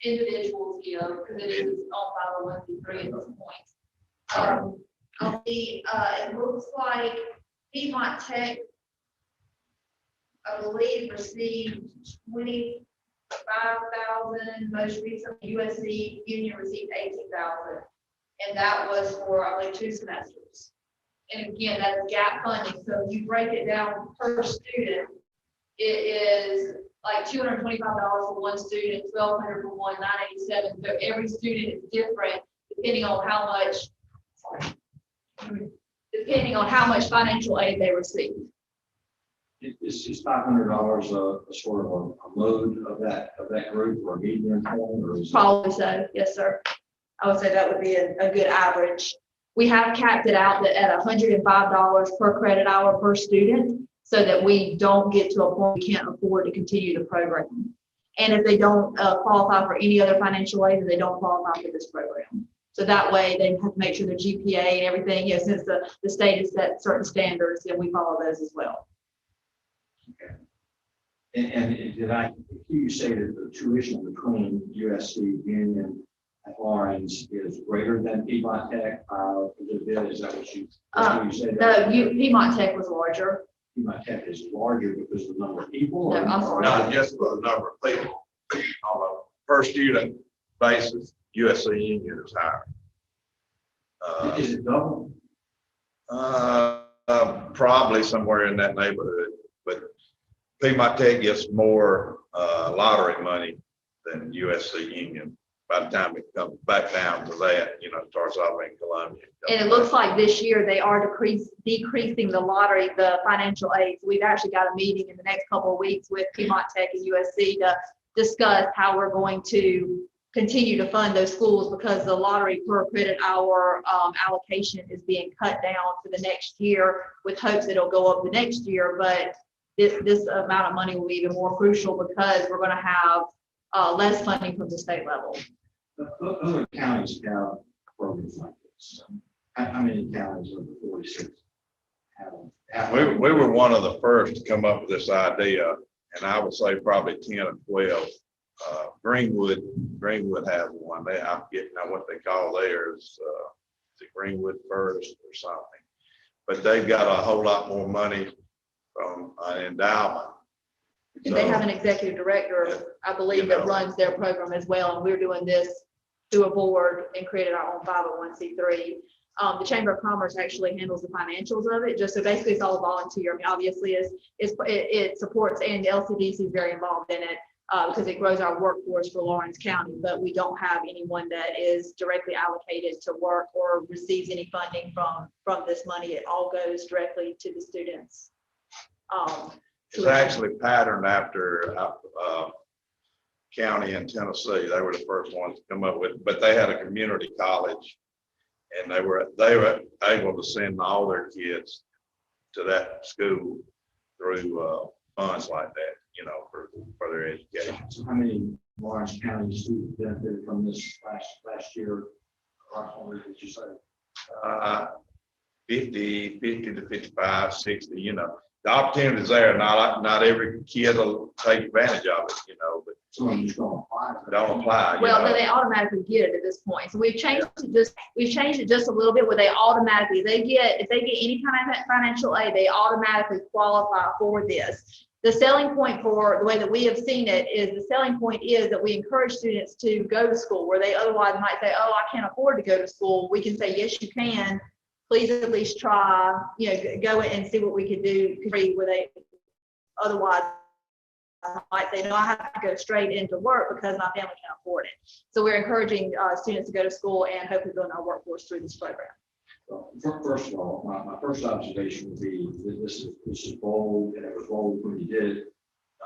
Individuals, you know, because it is all 501(c)(3) at this point. It looks like Piedmont Tech, I believe, received 25,000. Most recently, USC Union received 18,000. And that was for, I believe, 2 semesters. And again, that's gap funding. So if you break it down per student, it is like $225 for one student, $1,200 for one, $987. So every student is different depending on how much financial aid they receive. Is $500 a sort of a load of that group or a median point, or is Probably so, yes, sir. I would say that would be a good average. We have capped it out at $105 per credit hour per student, so that we don't get to a point we can't afford to continue the program. And if they don't qualify for any other financial aid, then they don't qualify for this program. So that way they have to make sure their GPA and everything, you know, since the state has set certain standards, then we follow those as well. okay? And did I hear you say that the tuition between USC, Union, and Lawrence is greater than Piedmont Tech? Is that what you said? No, Piedmont Tech was larger. Piedmont Tech is larger because of the number of people? No, I'm sorry. Not just for the number of people. On a per student basis, USC Union is higher. Is it double? Probably somewhere in that neighborhood, but Piedmont Tech gets more lottery money than USC Union. By the time it comes back down to that, you know, it starts off in Columbia. And it looks like this year they are decreasing the lottery, the financial aid. We've actually got a meeting in the next couple of weeks with Piedmont Tech and USC to discuss how we're going to continue to fund those schools, because the lottery per credit hour allocation is being cut down for the next year, with hopes it'll go up the next year. But this amount of money will be even more crucial because we're going to have less funding from the state level. Other counties have programs like this. How many counties of the 46 have? We were one of the first to come up with this idea, and I would say probably 10 or 12. Greenwood has one. I forget now what they call theirs. Is it Greenwood First or something? But they've got a whole lot more money from an endowment. And they have an executive director, I believe, that runs their program as well. And we're doing this through a board and created our own 501(c)(3). The Chamber of Commerce actually handles the financials of it. Just so basically it's all volunteer. I mean, obviously it supports, and the LCDC is very involved in it because it grows our workforce for Lawrence County, but we don't have anyone that is directly allocated to work or receives any funding from this money. It all goes directly to the students. It's actually patterned after county in Tennessee. They were the first ones to come up with it, but they had a community college, and they were able to send all their kids to that school through funds like that, you know, for their education. So how many Lawrence County students benefited from this last year? Approximately, did you say? 50 to 55, 60, you know. The opportunity's there. Not every kid will take advantage of it, you know, but Some of them just don't apply. don't apply. Well, then they automatically get it at this point. So we've changed it just a little bit where they automatically, if they get any kind of financial aid, they automatically qualify for this. the selling point for the way that we have seen it is the selling point is that we encourage students to go to school where they otherwise might say, oh, I can't afford to go to school. We can say, yes, you can. Please at least try, go and see what we could do where they otherwise might say, no, I have to go straight into work because my family can't afford it. So we're encouraging students to go to school and hopefully build our workforce through this program. Well, first of all, my first observation would be that this is bold, and it was bold when you did it,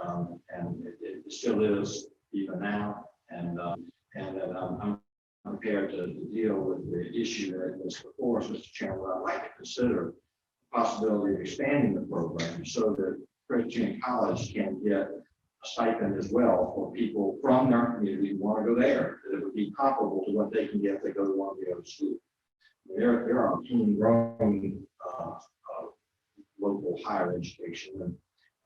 and it still is even now, and that I'm prepared to deal with the issue that is before us, Mr. Chairman. I'd like to consider the possibility of expanding the program so that Christian College can get a stipend as well for people from their community who want to go there, that it would be comparable to what they can get if they go to one of the other schools. There are homegrown local higher education, and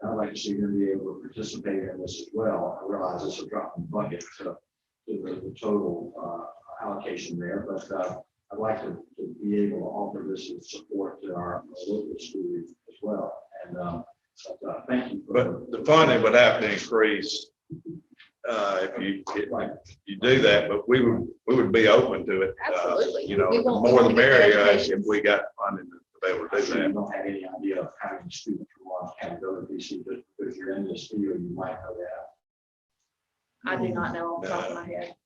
I'd like to see them be able to participate in this as well. I realize it's a drop in the bucket to the total allocation there, but I'd like to be able to offer this as support to our local schools as well. And thank you. But the funding would have to increase if you do that, but we would be open to it. Absolutely. The We won't more the get merrier education. if we got funding to be able to do You that. don't have any idea of how many students from Lawrence County go to DC, but if you're in this field, you might know that. I do not know off the top of my head.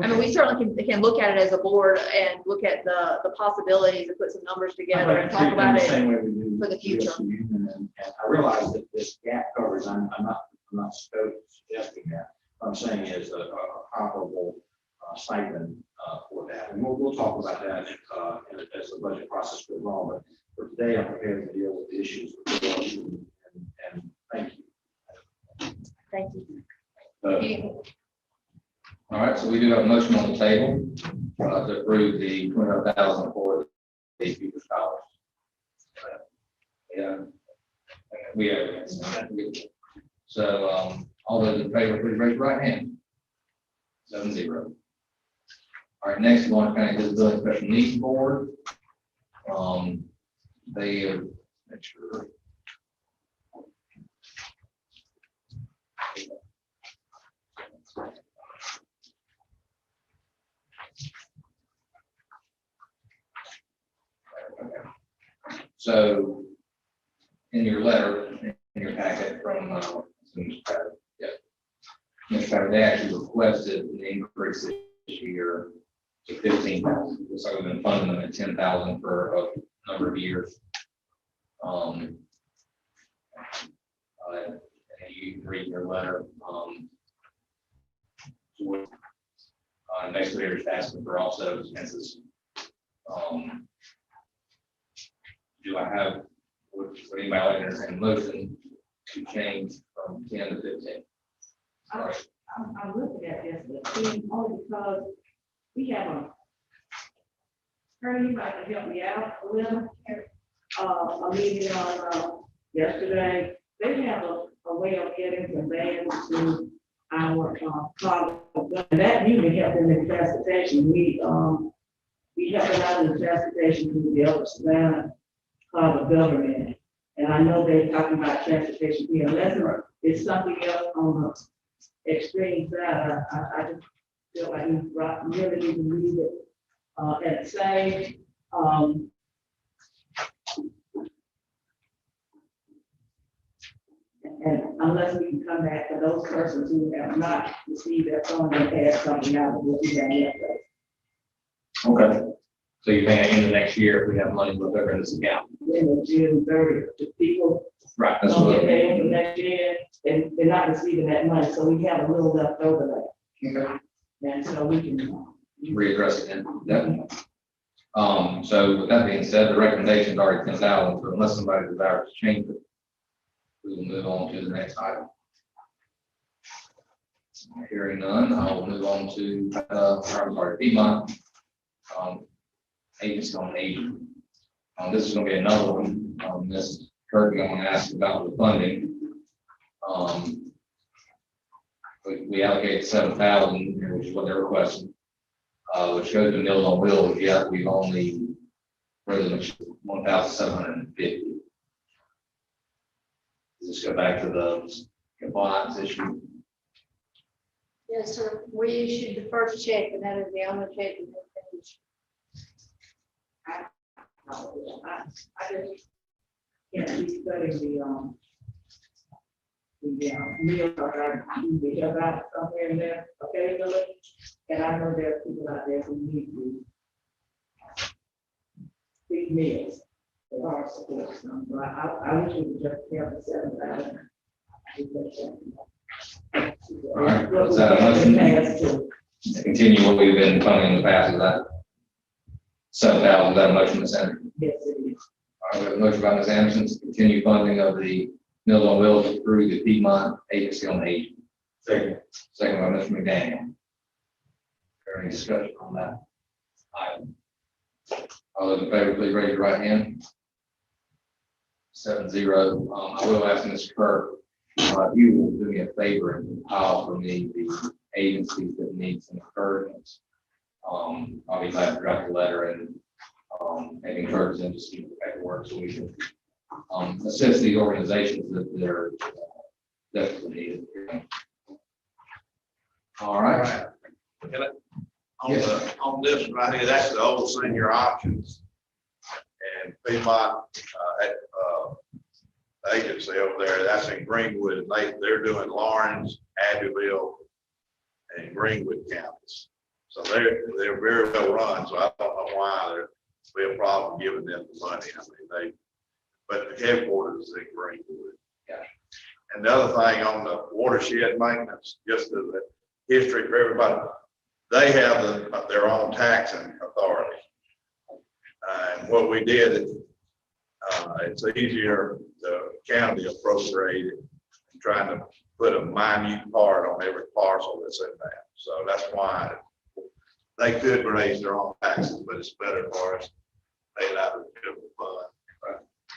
I mean, we certainly can look at it as a board and look at the possibilities and put some numbers together and talk about it for the future. And I realize that this gap covers, I'm not suggesting that. What I'm saying is a comparable stipend for that. And we'll talk about that as the budget process goes on. But for today, I'm prepared to deal with the issues and thank you. Thank you. All right, so we do have a motion on the table to approve the 200,000 for the future scholars. Yeah, we have. So all those in favor, please raise your right hand. 7-0. All right, next, Lawrence County Disability Special Needs Board. They have, make sure. So in your letter, in your packet from Mr. Pratt, Mr. Pratt, they actually requested an increase this year to 15,000. Looks like we've been funding them at 10,000 for a number of years. And you can read your letter. Basically, they're just asking for also expenses. Do I have, would anybody like to entertain a motion to change from 10 to 15? I'm looking at this, only because we have a attorney who can help me out a little. A meeting on yesterday. They have a way of getting conveyance to our college. And that usually helps in the transportation. We help them out in the transportation through the Upper Savannah government. And I know they're talking about transportation here. Unless it's something else on the extreme side, I just feel like you really need to read it. And say, and unless we can come back to those persons who have not received their phone and add something out, we'll do that next. Okay. So you think at the end of next year, if we have money left over in this account? In June 30th, the people Right. That's don't what. get paid for next year, and they're not receiving that money, so we have a little left over there. Okay. And so we can. Readdress it then, definitely. So with that being said, the recommendation is already 10,000, so unless somebody desires to change it, we will move on to the next item. Hearing none, I will move on to, Piedmont, agency on aging. This is going to be another one. Ms. Kirby, I'm going to ask about the funding. We allocated 7,000, which is what they're requesting, which goes to Meals on Wheels. Yet we've only really 1,750. Does this go back to the compliance issue? Yes, sir. We issued the first check, and that is the only check we have finished. I just can't be studying the meal card, the about somewhere in there occasionally, and I know there are people out there who need these meals. There are support, so I wish we could just have the 7,000. All right, is that a motion to continue what we've been funding in the past? Is that 7,000, is that a motion, Ms. Anderson? Yes, it is. All right, we have a motion by Ms. Anderson to continue funding of the Meals on Wheels through the Piedmont Agency on Aging. Second. Second by Mr. McDaniel. Is there any discussion on that item? All those in favor, please raise your right hand. 7-0. I will ask Mr. Kirk, if you will do me a favor and compile for me the agencies that need some encouragement. I'll be glad to drop the letter and encourage them to see the paperwork so we can assist these organizations that they're definitely needed. All right. On this right here, that's the old senior options. And Piedmont, agency over there, that's in Greenwood, and they're doing Lawrence, Abbeville, and Greenwood counties. So they're very well run, so I don't know why there'd be a problem giving them the money. I mean, but the headquarters is in Greenwood. Yeah. And the other thing on the watershed maintenance, just as the history for everybody, they have their own taxing authority. And what we did is, it's easier, the county appropriated and trying to put a minute part on every parcel that's in that. So that's why they could raise their own taxes, but it's better for us. They allow them to do the fund.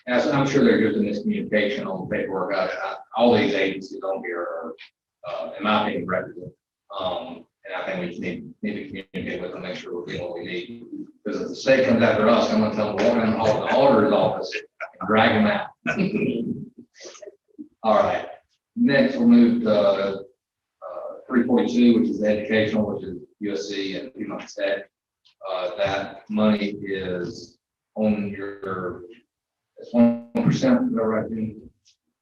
As I'm sure they're just in this communication on the paperwork. All these agencies on here are, in my opinion, requisite. And I think we just need to communicate with them, make sure we're getting what we need. Because if the state comes after us, I'm going to tell them to walk down the auditor's office and drag them out. All right. Next, we'll move to 342, which is educational, which is USC and Piedmont Tech. That money is on your, it's 1%, is that right, Dean?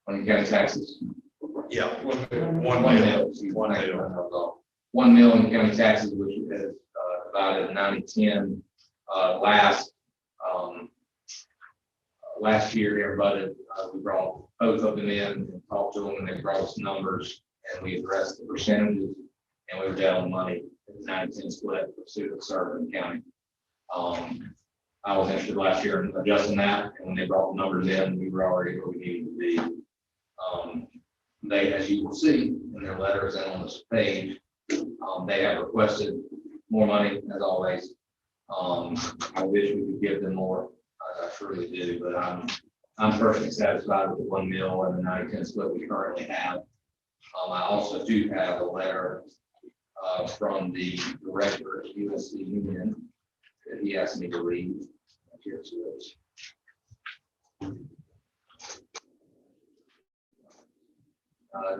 On your county taxes. Yeah, One million county taxes, which is divided 90-10. Last year, everybody, we brought both of them in and talked to them, and they brought us numbers, and we addressed the percentages, and we were down on money. 90-10 split for students served in the county. I was interested last year in adjusting that, and when they brought the numbers in, we were already where we needed to be. They, as you will see in their letters and on this page, they have requested more money, as always. I wish we could give them more. I truly do, but I'm personally satisfied with the 1 mil and the 90-10 split we currently have. I also do have a letter from the director of USC Union that he asked me to read. Here's it.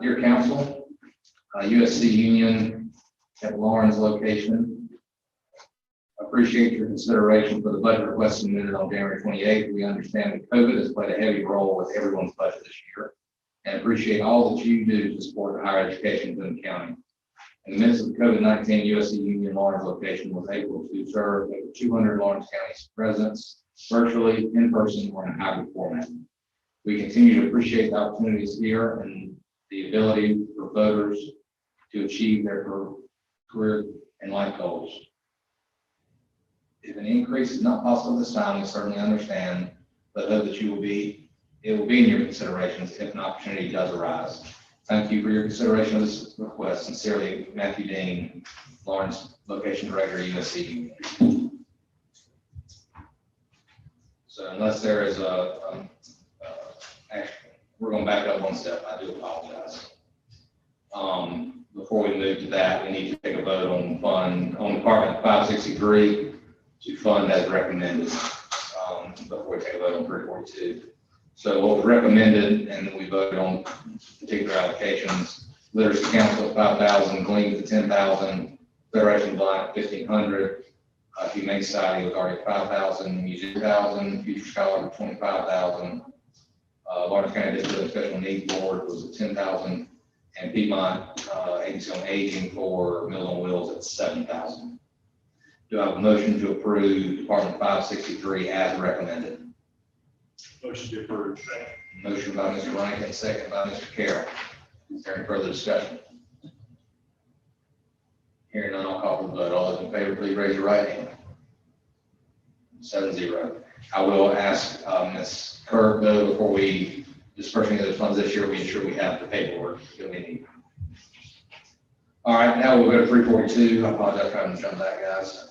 Dear Council, USC Union at Lawrence location. Appreciate your consideration for the budget request submitted on January 28th. We understand that COVID has played a heavy role with everyone's budget this year, and appreciate all that you do to support higher education within the county. In the midst of the COVID-19, USC Union Lawrence location was able to serve over 200 Lawrence County residents virtually, in person, or in a hybrid format. We continue to appreciate the opportunities here and the ability for voters to achieve their career and life goals. If an increase is not possible this time, we certainly understand, but hope that it will be in your considerations if an opportunity does arise. Thank you for your consideration of this request. Sincerely, Matthew Dean, Lawrence Location Director, USC. So unless there is actually, we're going to back up one step. I do apologize. Before we move to that, we need to take a vote on Department 563 to fund as recommended. Before we take a vote on 342. So what was recommended, and then we voted on particular allocations, Literacy Council at 5,000, Glean to 10,000, Federation Blind at 1,500, Humane Society was already 5,000, Museum 2,000, Future Scholar 25,000, Lawrence County Disability Special Needs Board was at 10,000, and Piedmont Agency on Aging for Meals on Wheels at 7,000. Do I have a motion to approve Department 563 as recommended? Motion to approve. Motion by Mr. Rankin, second by Mr. Carroll. Is there any further discussion? Hearing none, I'll call for the vote. All those in favor, please raise your right hand. 7-0. I will ask Ms. Kirk, though, before we disperse any of those funds this year, we ensure we have the paperwork that we need. All right, now we'll go to 342. I apologize for having to jump that, guys.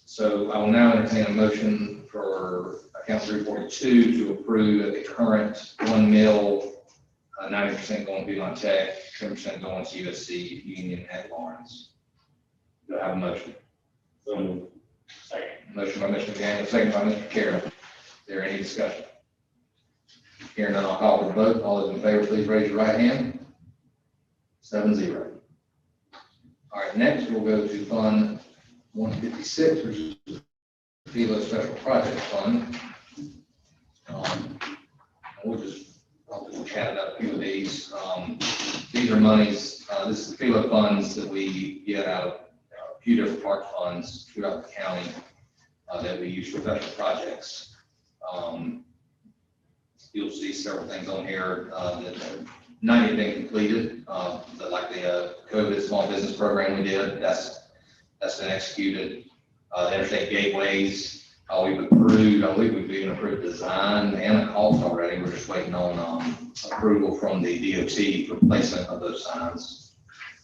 So I will now entertain a motion for account 342 to approve at the current 1 mil, 90% going to Piedmont Tech, 10% going to USC, Union, and Lawrence. Do I have a motion? Second. Motion by Mr. McDaniel, second by Mr. Carroll. Is there any discussion? Hearing none, I'll call for the vote. All those in favor, please raise your right hand. 7-0. All right, next we'll go to Fund 156, which is the FELA Special Project Fund. I'll just chat about a few of these. These are monies, this is the FELA funds that we get out of a few different park funds throughout the county that we use for special projects. You'll see several things on here that not yet been completed, but like the COVID small business program we did, that's been executed. The interstate gateways, we've approved, I believe we've even approved design and a cost already. We're just waiting on approval from the DOT for placement of those signs.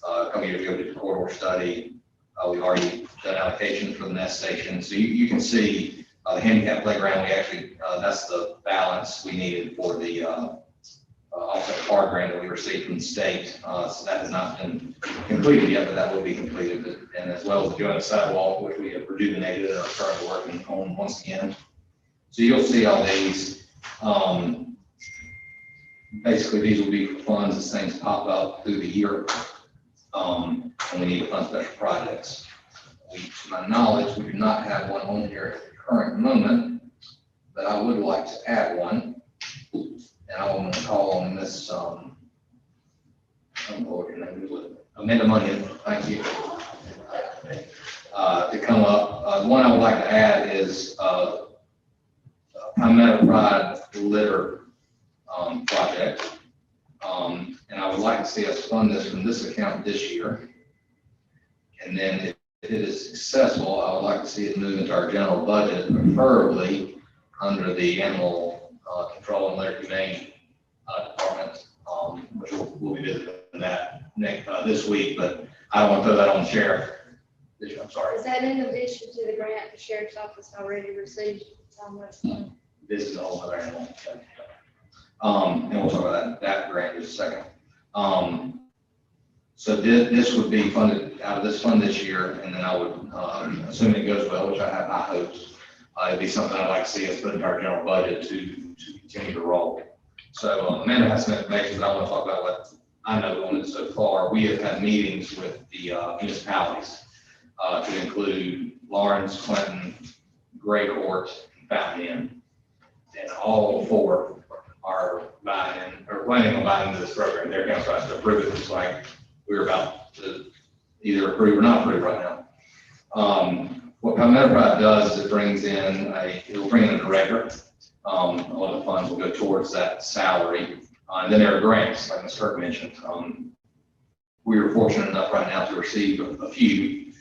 A couple years ago, we did the corridor study. We've already done allocations for the nest station. So you can see the handicap playground, we actually, that's the balance we needed for the offset card grant that we received from the state. So that has not been completed yet, but that will be completed. And as well as the joint sidewalk, which we have rejuvenated and are currently working on once again. So you'll see all these. Basically, these will be for funds as things pop up through the year. And we need to fund special projects. To my knowledge, we do not have one on here at the current moment, but I would like to add one. And I want to call on Miss I don't know what your name is, Amanda Munyon, thank you, to come up. The one I would like to add is Palmetto Pride Litter project. And I would like to see us fund this from this account this year. And then if it is successful, I would like to see it move into our general budget, preferably under the animal control and litter humane department, which we'll be visiting that this week, but I don't want to throw that on the sheriff. I'm sorry. Is that in addition to the grant the sheriff's office already received? This is a whole other animal. And we'll talk about that grant in just a second. So this would be funded out of this fund this year, and then I would, assuming it goes well, which I have high hopes, it'd be something I'd like to see us put into our general budget to continue to roll. So Amanda has some information, but I want to talk about what I know on it so far. We have had meetings with the municipalities to include Lawrence, Clinton, Gray Court, and Fountain Inn, and all four are buying or planning on buying into this program. Their council has to approve it. It's like we're about to either approve or not approve right now. What Palmetto Pride does is it will bring in a director. A lot of the funds will go towards that salary. And then there are grants, like Ms. Kirk mentioned. We were fortunate enough right now to receive a few.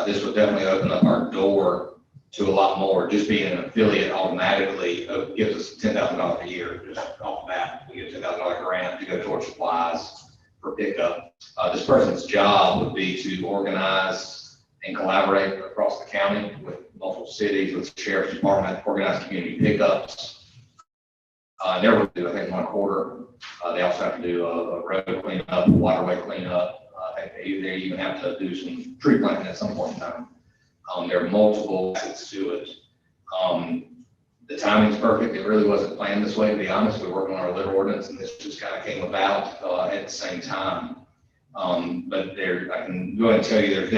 This would definitely open up our door to a lot more. Just being an affiliate automatically gives us $10,000 a year. Just off the bat, we get a $10,000 grant to go towards supplies for pickup. This person's job would be to organize and collaborate across the county with multiple cities, with the sheriff's department, organize community pickups. There would do, I think, 1 quarter. They also have to do a road cleanup, a waterway cleanup. I think they even have to do some tree planting at some point in time. There are multiple facets to it. The timing's perfect. It really wasn't planned this way, to be honest. We're working on our litter ordinance, and this just kind of came about at the same time. But there, I can go ahead and tell you, there's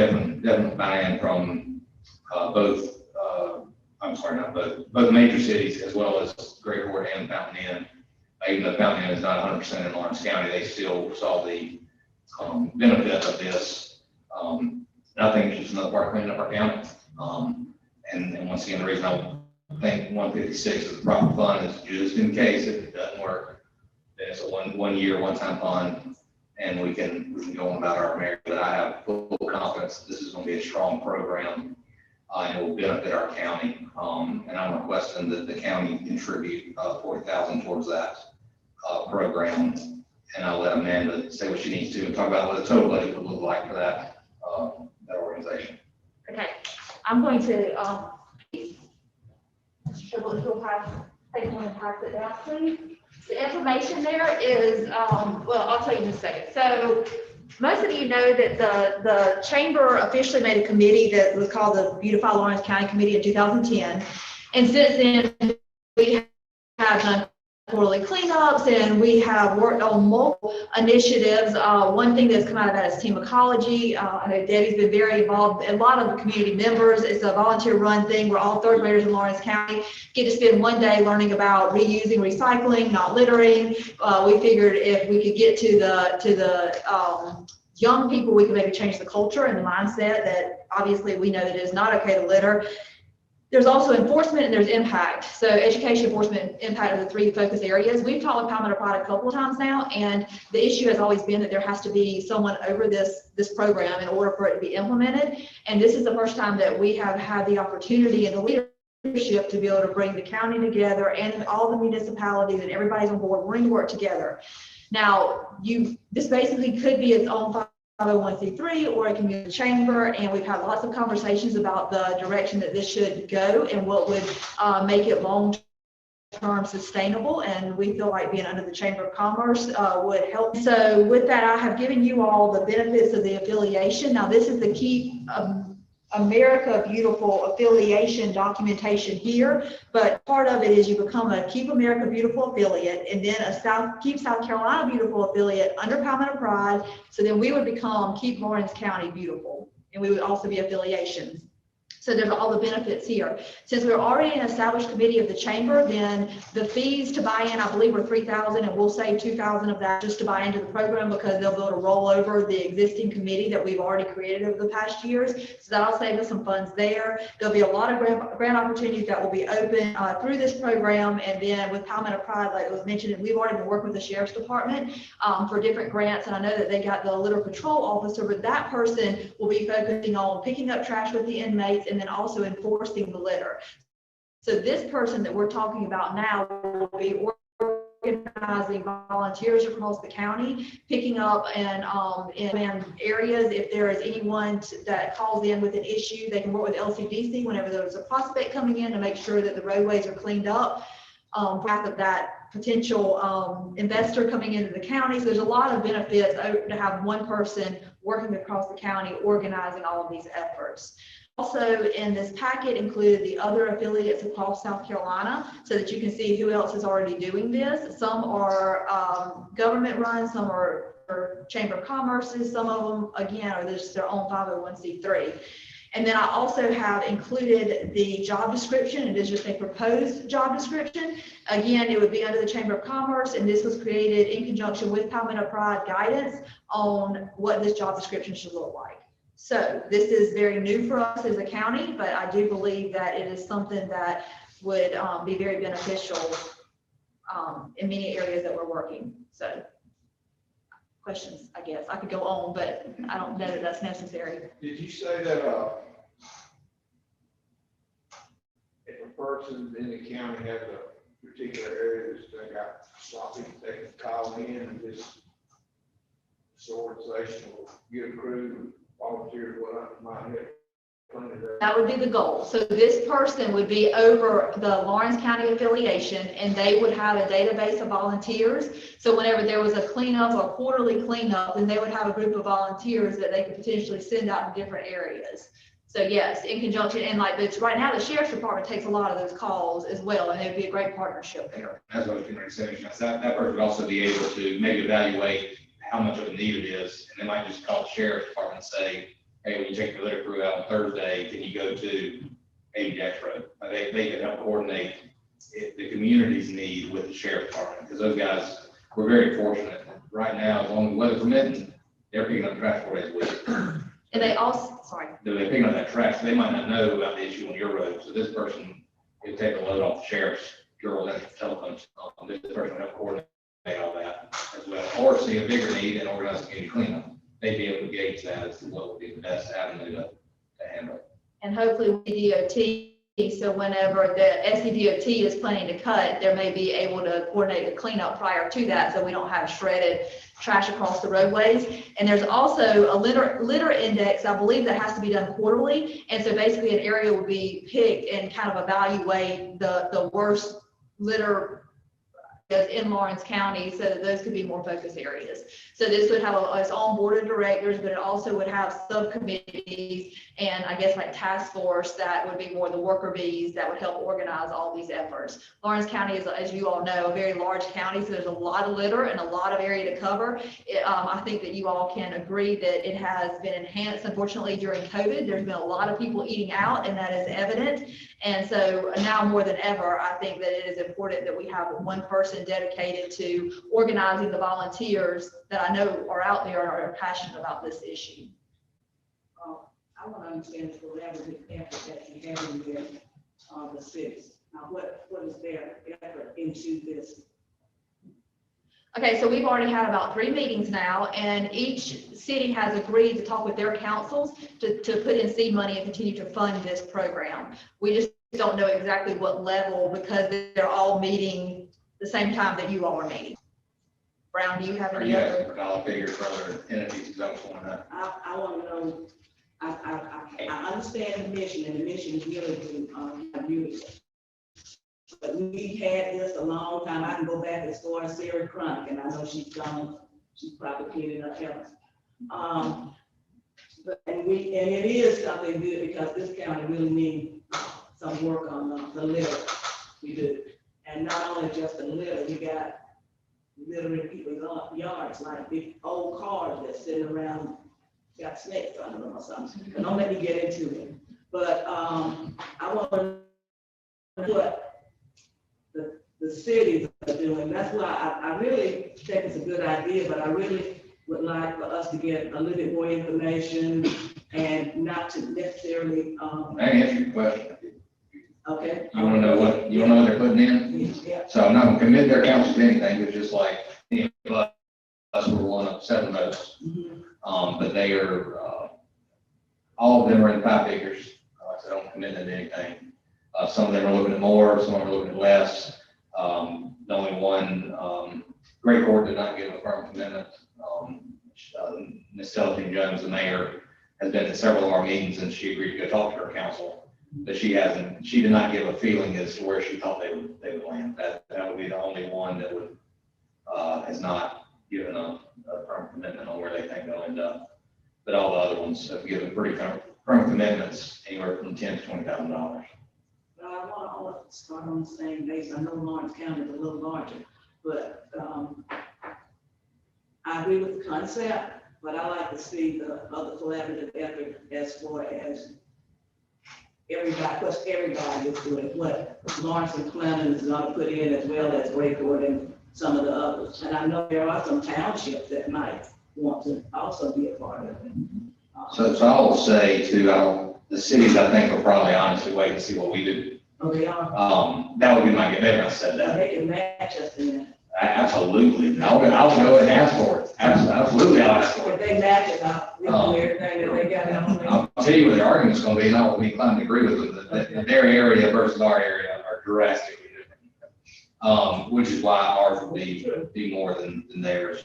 definite buy-in from both. I'm sorry, not both major cities as well as Great Fort and Fountain Inn. Even though Fountain Inn is not 100% in Lawrence County, they still saw the benefit of this. I think it's just another part of cleaning up our county. And once again, the reason I think 156 is the proper fund is just in case if it doesn't work, then it's a one-year, one-time fund, and we can go on about our merit. But I have full confidence that this is going to be a strong program, and it will benefit our county. And I'm requesting that the county contribute $40,000 towards that program. And I'll let Amanda say what she needs to and talk about what the total budget would look like for that organization. Okay, I'm going to, you'll have, take one and pass it down, please. The information there is, well, I'll tell you in a second. So most of you know that the chamber officially made a committee that was called the Beautify Lawrence County Committee in 2010. And since then, we have done quarterly cleanups, and we have worked on multiple initiatives. One thing that's come out of that is team ecology. I know Debbie's been very involved. A lot of the community members, it's a volunteer run thing. We're all third graders in Lawrence County, get to spend one day learning about reusing, recycling, not littering. We figured if we could get to the young people, we could maybe change the culture and the mindset that obviously we know that it is not okay to litter. There's also enforcement and there's impact. So education, enforcement, impact are the three focus areas. We've taught with Palmetto Pride a couple of times now, and the issue has always been that there has to be someone over this program in order for it to be implemented. And this is the first time that we have had the opportunity and the leadership to be able to bring the county together and all the municipalities and everybody's on board. We're going to work together. Now, this basically could be its own 501c3, or it can be a chamber, and we've had lots of conversations about the direction that this should go and what would make it long-term sustainable, and we feel like being under the Chamber of Commerce would help. So with that, I have given you all the benefits of the affiliation. Now, this is the Keep America Beautiful affiliation documentation here, but part of it is you become a Keep America Beautiful affiliate, and then a Keep South Carolina Beautiful affiliate under Palmetto Pride. So then we would become Keep Lawrence County Beautiful, and we would also be affiliations. So there's all the benefits here. Since we're already an established committee of the chamber, then the fees to buy in, I believe, were $3,000, and we'll save $2,000 of that just to buy into the program, because they'll be able to roll over the existing committee that we've already created over the past years. So that'll save us some funds there. There'll be a lot of grant opportunities that will be open through this program. And then with Palmetto Pride, like it was mentioned, we've already been working with the Sheriff's Department for different grants. And I know that they got the litter patrol officer, but that person will be focusing on picking up trash with the inmates and then also enforcing the litter. So this person that we're talking about now will be organizing volunteers across the county, picking up and in areas. If there is anyone that calls in with an issue, they can work with LCDC whenever there's a prospect coming in to make sure that the roadways are cleaned up. Path of that potential investor coming into the county. So there's a lot of benefits to have one person working across the county organizing all of these efforts. Also in this packet included the other affiliates across South Carolina so that you can see who else is already doing this. Some are government run, some are Chamber of Commerce, some of them again are just their own 501c3. And then I also have included the job description. It is just a proposed job description. Again, it would be under the Chamber of Commerce, and this was created in conjunction with Palmetto Pride guidance on what this job description should look like. So this is very new for us as a county, but I do believe that it is something that would be very beneficial in many areas that we're working. So questions, I guess. I could go on, but I don't know that that's necessary. Did you say that if a person in the county has a particular area that's they got sloppy, they can call in and this organization will get a crew, volunteers, what might have? That would be the goal. So this person would be over the Lawrence County affiliation, and they would have a database of volunteers. So whenever there was a cleanup or quarterly cleanup, then they would have a group of volunteers that they could potentially send out in different areas. So yes, in conjunction, and like, it's right now, the sheriff's department takes a lot of those calls as well, and it'd be a great partnership there. That's what I was going to say. That person would also be able to maybe evaluate how much of a need it is. And they might just call the sheriff's department and say, hey, when you check your litter crew out on Thursday, can you go to Ajax Road? They can help coordinate the community's need with the sheriff's department, because those guys, we're very fortunate. Right now, as long as weather permitting, they're picking up trash 4 days a week. And they also, sorry, They're picking up that trash, so they might not know about the issue on your road. So this person can take a load off the sheriff's bureau, that telephone. This person will help coordinate all that as well, or see a bigger need and organize a community cleanup. They'd be able to gauge that as to what would be the best avenue to handle it. and hopefully with DOT, so whenever the SCDOT is planning to cut, they may be able to coordinate the cleanup prior to that, so we don't have shredded trash across the roadways. And there's also a litter index, I believe, that has to be done quarterly. And so basically an area would be picked and kind of evaluate the worst litter in Lawrence County, so that those could be more focus areas. So this would have its own board of directors, but it also would have subcommittees and I guess like task force that would be more the worker bees that would help organize all these efforts. Lawrence County is, as you all know, a very large county, so there's a lot of litter and a lot of area to cover. I think that you all can agree that it has been enhanced. Unfortunately, during COVID, there's been a lot of people eating out, and that is evident. And so now more than ever, I think that it is important that we have one person dedicated to organizing the volunteers that I know are out there and are passionate about this issue. I want to understand the collaborative effort that you have in there, the cities. Now, what is their effort into this? Okay, so we've already had about 3 meetings now, and each city has agreed to talk with their councils to put in seed money and continue to fund this program. We just don't know exactly what level, because they're all meeting the same time that you all are meeting. Brown, do you have any other? For dollar figures for other entities, because I was wondering that. I want to know, I understand the mission, and the mission is really to have unity. But we had this a long time. I can go back as far as Sarah Chronic, and I know she's gone. She's probably cleaning up health. But and it is something good, because this county really needs some work on the litter. We do, and not only just the litter. We got litter in people's yards, like big old cars that sitting around, got snakes on them or something. But don't let me get into it. But I want to know what the cities are doing. That's why I really think it's a good idea, but I really would like for us to get a little bit more information and not to necessarily. I answer your question. Okay. You want to know what they're putting in? Yeah. So I'm not going to commit their council to anything, but just like any of us were one of 7 votes. But they are, all of them are in 5 figures. So I don't commit them to anything. Some of them are looking at more, some of them are looking at less. The only one, Great Court did not give a firm commitment. Ms. Celestine Jones, the mayor, has been at several of our meetings, and she agreed to go talk to her council. But she did not give a feeling as to where she thought they would land. That would be the only one that would, has not given a firm commitment on where they think they'll end up. But all the other ones have given pretty firm commitments, anywhere from $10,000 to $20,000. I want to start on the same base. I know Lawrence County is a little larger, but I agree with the concept, but I like to see the other collaborative effort as far as everybody is doing, what Lawrence and Clinton is going to put in, as well as Graycourt and some of the others. And I know there are some townships that might want to also be a part of it. So I will say to the cities, I think will probably honestly wait and see what we do. Oh, they are. That would be my guess. They've not said that. They can match us in. Absolutely. I'll go ahead and ask for it. Absolutely, I'll ask for If it. they match it up, we do everything that they got. I'll tell you what the argument's going to be, and I will be inclined to agree with them, that their area versus our area are drastically different. Which is why ours would be more than theirs.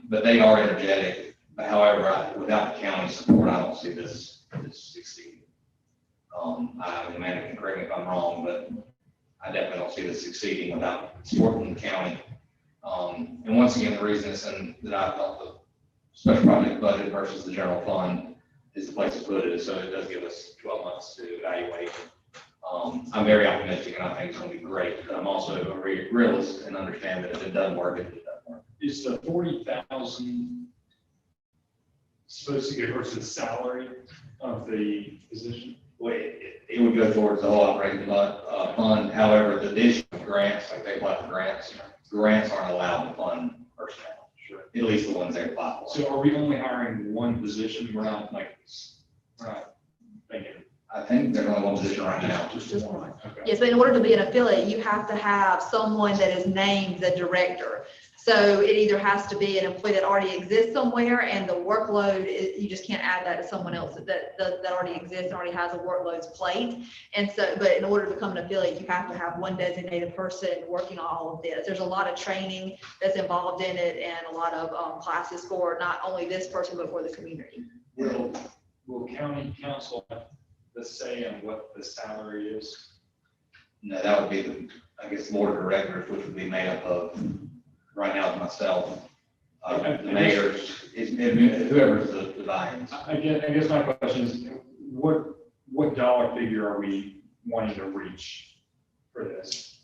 But they are energetic. However, without the county support, I don't see this succeeding. Amanda can correct me if I'm wrong, but I definitely don't see this succeeding without support from the county. And once again, the reason that I thought the special project budget versus the general fund is the place to put it, so it does give us 12 months to evaluate. I'm very optimistic and I think it's gonna be great, but I'm also a realist and understand that if it doesn't work, it doesn't work. Is the 40,000 supposed to go towards the salary of the position? Well, it would go towards the whole operating fund, however, the additional grants, like they apply for grants aren't allowed to fund personnel. Sure. At least the ones they apply for. So are we only hiring one position? We're not thinking. I think there's only one position right now. Just one. Okay. Yes, but in order to be an affiliate, you have to have someone that is named the director. So it either has to be an employee that already exists somewhere and the workload, you just can't add that to someone else that already exists and already has a workload's plate. And so, but in order to become an affiliate, you have to have one designated person working on all of this. There's a lot of training that's involved in it and a lot of classes for not only this person, but for the community. Will county council have the say on what the salary is? No, that would be the, I guess, board of directors, which would be made up of, right now, myself, the mayors, whoever's the buy-ins. I guess my question is, what dollar figure are we wanting to reach for this?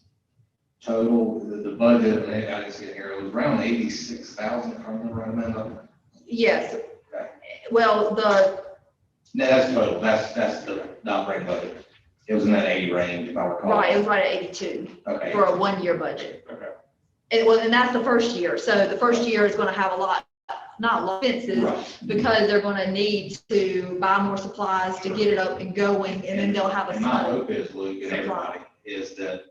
Total, the budget, I just get here, it was around 86,000, if I remember right. Yes. Okay. Well, No, that's total, that's the operating budget. It was in that 80 range, if I recall. right, it was right at 82 Okay. for a 1-year budget. Okay. And that's the first year. So the first year is going to have not a lot of expenses, Right. because they're going to need to buy more supplies to get it up and going, and then they'll have a And my small. hope is, Luke, and everybody, is that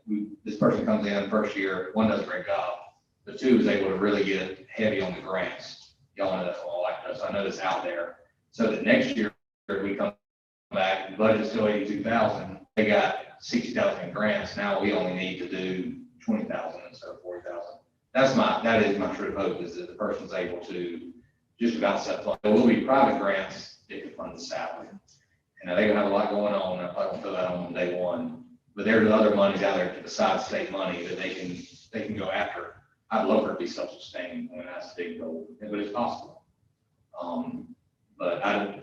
this person comes in first year, one, does a great job, but two, is able to really get heavy on the grants. Y'all know that's all like this. I know that's out there. So that next year, we come back, the budget's still 82,000. They got 60,000 in grants. Now we only need to do 20,000 instead of 40,000. That is my true hope, is that the person's able to just about set fund. There will be private grants that can fund the salary. And they're gonna have a lot going on. I probably won't fill that on day one. But there's other monies out there besides state money that they can go after. I'd love for it to be self-sustaining, and that's a big goal, but it's possible. But I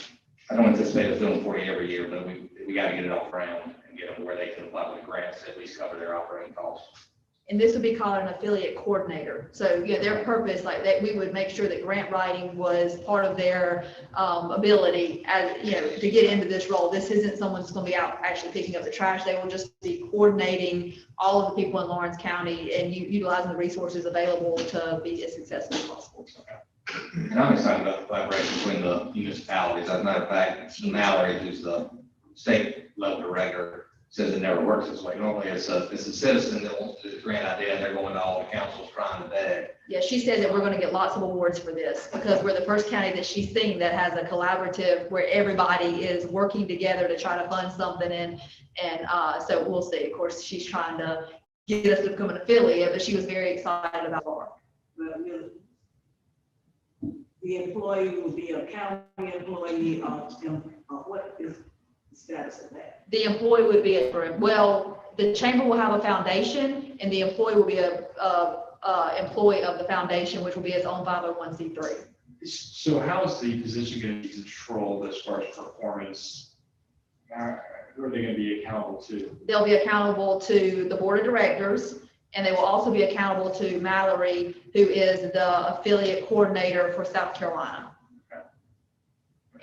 don't anticipate us doing 40 every year, but we got to get it off ground and get them to where they can apply with grants to at least cover their operating costs. And this would be called an affiliate coordinator. So, yeah, their purpose, like that, we would make sure that grant writing was part of their ability as, to get into this role. This isn't someone that's going to be out actually picking up the trash. They will just be coordinating all of the people in Lawrence County and utilizing the resources available to be as successful as possible. And I'm excited about the collaboration between the municipalities. As a matter of fact, Mallory, who's the state level director, says it never works this way. Normally it's a citizen that wants to do the grant idea, and they're going to all the councils trying to beg. Yeah, she said that we're going to get lots of awards for this because we're the first county that she's seen that has a collaborative where everybody is working together to try to fund something. And so we'll see. Of course, she's trying to get us to become an affiliate, but she was very excited about it. The employee will be a county employee, what is the status of that? The employee would be the chamber will have a foundation, and the employee will be a employee of the foundation, which will be its own 501c3. So how is the position going to be controlled as far as performance? Who are they going to be accountable to? They'll be accountable to the board of directors, and they will also be accountable to Mallory, who is the affiliate coordinator for South Carolina.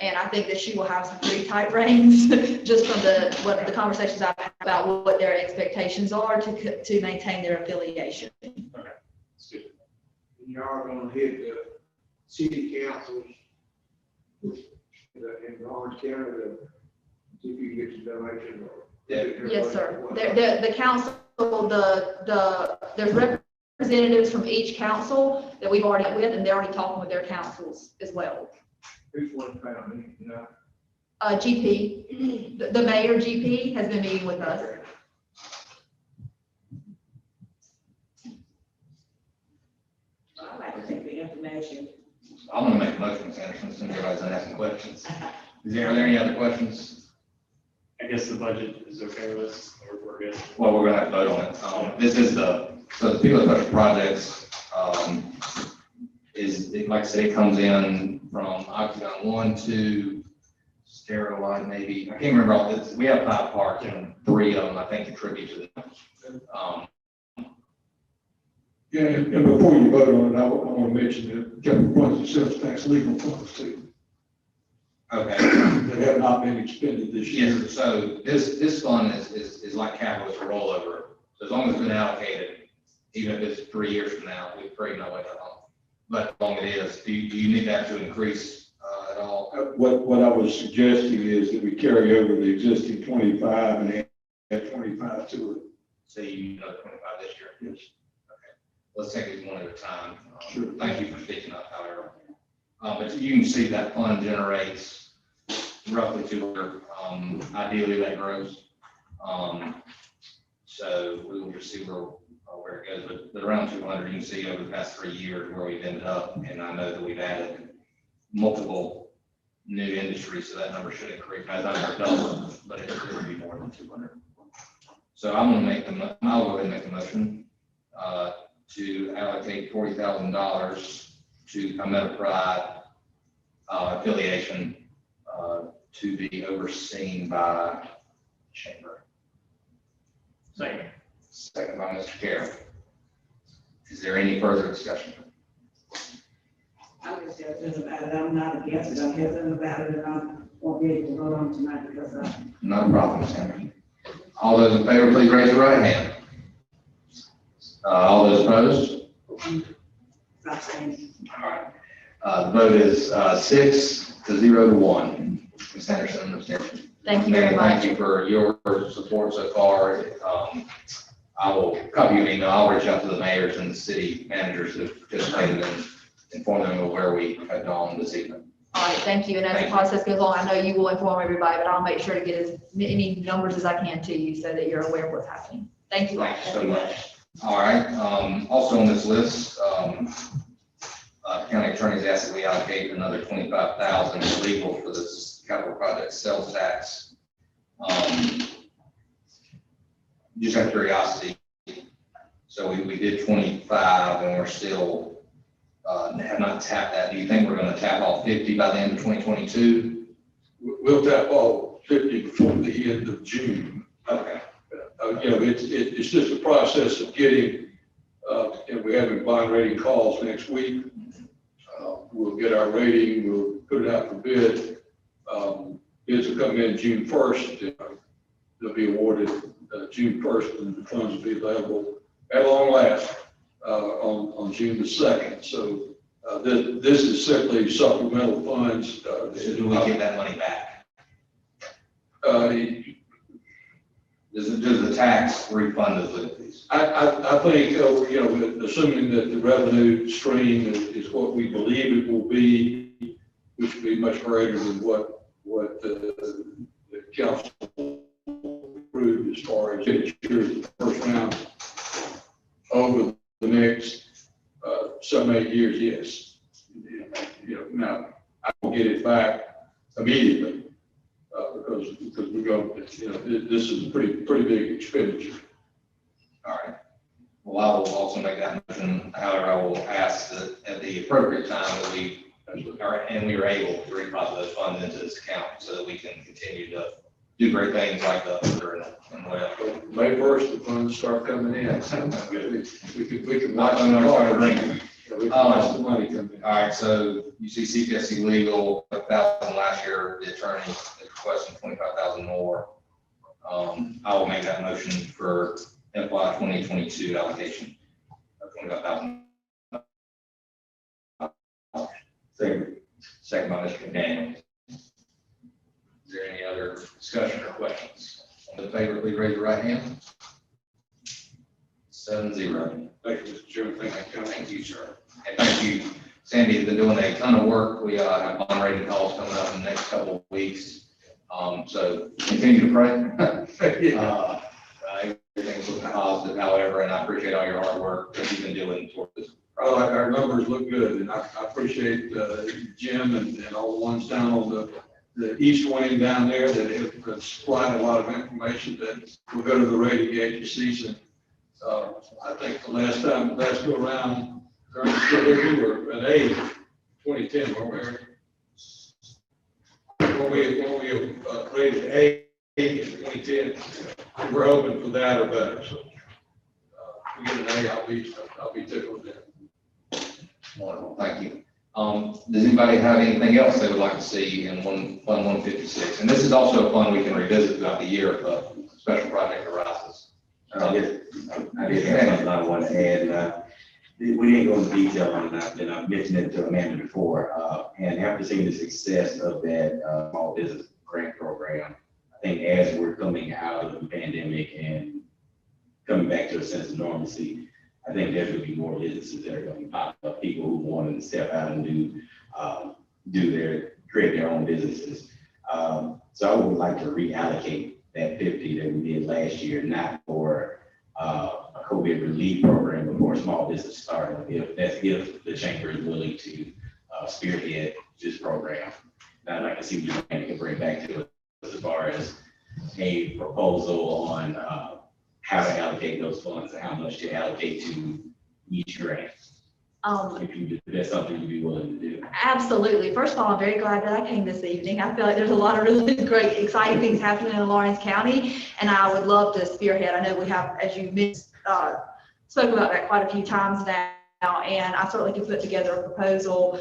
And I think that she will have some pretty tight reins just from the conversations I've had about what their expectations are to maintain their affiliation. Okay, that's good. You are gonna hit the city councils in Orange County to see if you can get some donation. Yes, sir. The council, there's representatives from each council that we've already met with, and they're already talking with their councils as well. Who's one found, you know? GP, the mayor GP has been meeting with us. I'd like to take the information. I'm gonna make a motion, Sanderson, since everybody's done asking questions. Are there any other questions? I guess the budget is okay with us, or we're good. Well, we're gonna have to vote on it. This is so the people that touch projects, like I said, it comes in from Octagon 1, 2, Caroline, maybe, I can't remember all this, we have 5 parks and 3 of them, I think, contribute to the, Yeah, and before you vote on it, I want to mention that general funds and sales tax legal funds too, okay. that have not been expended this year. Yes, so this fund is like capital, it's a rollover. So as long as it's been allocated, even if it's 3 years from now, we pretty know what but how long it is. Do you need that to increase at all? What I was suggesting is that we carry over the existing 25 and add 25 to it. So you need another 25 this year? Yes. Okay. Let's take it one at a time. Sure. Thank you for speaking up, however. But you can see that fund generates roughly 200. Ideally, that grows. So we will just see where it goes, but around 200, you can see over the past 3 years where we've ended up, and I know that we've added multiple new industries, so that number should increase. It's not going to double, but it will be more than 200. So I'm going to I'll go ahead and make a motion to allocate $40,000 to Palmetto Pride affiliation to be overseen by Chamber. Second. Second by Mr. Carroll. Is there any further discussion? I'm just hesitant about it. I'm not against it. I'm hesitant about it, and I won't be able to vote on tonight because No problem, Ms. Henry. All those in favor, please raise your right hand. All those opposed? not saying. All right. The vote is 6-0-1. Ms. Henderson, abstention. Thank you very Thank much. you for your support so far. I will copy you an email. I'll reach out to the mayors and the city managers that participated and inform them of where we have gone this evening. All right, thank you. And as the process goes on, I know you will inform everybody, but I'll make sure to get as many numbers as I can to you so that you're aware of what's happening. Thank you. Thank you so much. All right, also on this list, county attorney's asked that we allocate another 25,000 for legal for this capital project sales tax. Just out of curiosity, so we did 25 and we're still, have not tapped that. Do you think we're going to tap all 50 by the end of 2022? We'll tap all 50 before the end of June. Okay. It's just a process of getting, and we're having bond rating calls next week. We'll get our rating, we'll put it out for bid. Bids will come in June 1st. They'll be awarded June 1st, and the funds will be available at long last on June the 2nd. So this is simply supplemental funds. So do we get that money back? Does the tax refund those legal fees? I think, assuming that the revenue stream is what we believe it will be, which will be much greater than what the council approved as far as expenditures in the first round. Over the next 7-8 years, yes. Now I will get it back immediately because we're going. This is a pretty big expenditure. All right. Well, I will also make that motion. However, I will ask that at the appropriate time that we are able to redeposit those funds into this account so that we can continue to do great things like the other and whatever. May 1st, the funds start coming in. We can watch I'm gonna start bringing. we can watch the money come in. All right, so you see CPSC legal, 1,000 last year, the attorney is requesting 25,000 more. I will make that motion for FY 2022 allocation of 25,000. Second by Mr. McDaniel. Is there any other discussion or questions? All in favor, please raise your right hand. 7-0. Thank you, Mr. Chairman. Thank you, sir. And thank you, Sandy, has been doing a ton of work. We have bond rating calls coming up in the next couple of weeks. So continue to pray. Everything's looking positive, however, and I appreciate all your hard work that you've been doing towards this. Our numbers look good, and I appreciate Jim and all the ones down on the east wing down there that have supplied a lot of information that will go to the rating agencies. And I think the last go around, we were an A, 2010, weren't we? when we created A in 2010, we're hoping for that or better. So we get an A, I'll be tickled with that. Wonderful, thank you. Does anybody have anything else they would like to see in Fund 156? And this is also a fund we can revisit throughout the year if a special project arises. I did have something I want to add. We didn't go into detail on that, and I've mentioned it to Amanda before. And after seeing the success of that small business grant program, I think as we're coming out of the pandemic and coming back to a sense of normalcy, I think there's going to be more businesses that are going to pop up, people who want to step out and create their own businesses. So I would like to reallocate that 50 that we did last year, not for a COVID relief program, but for a small business startup. If the chamber is willing to spearhead this program, and I'd like to see what you can bring back to us as far as a proposal on how to allocate those funds and how much to allocate to each grant. If that's something you'd be willing to do. Absolutely. First of all, I'm very glad that I came this evening. I feel like there's a lot of really great, exciting things happening in Lawrence County, and I would love to spearhead. I know we have, as you spoke about that quite a few times now, and I certainly can put together a proposal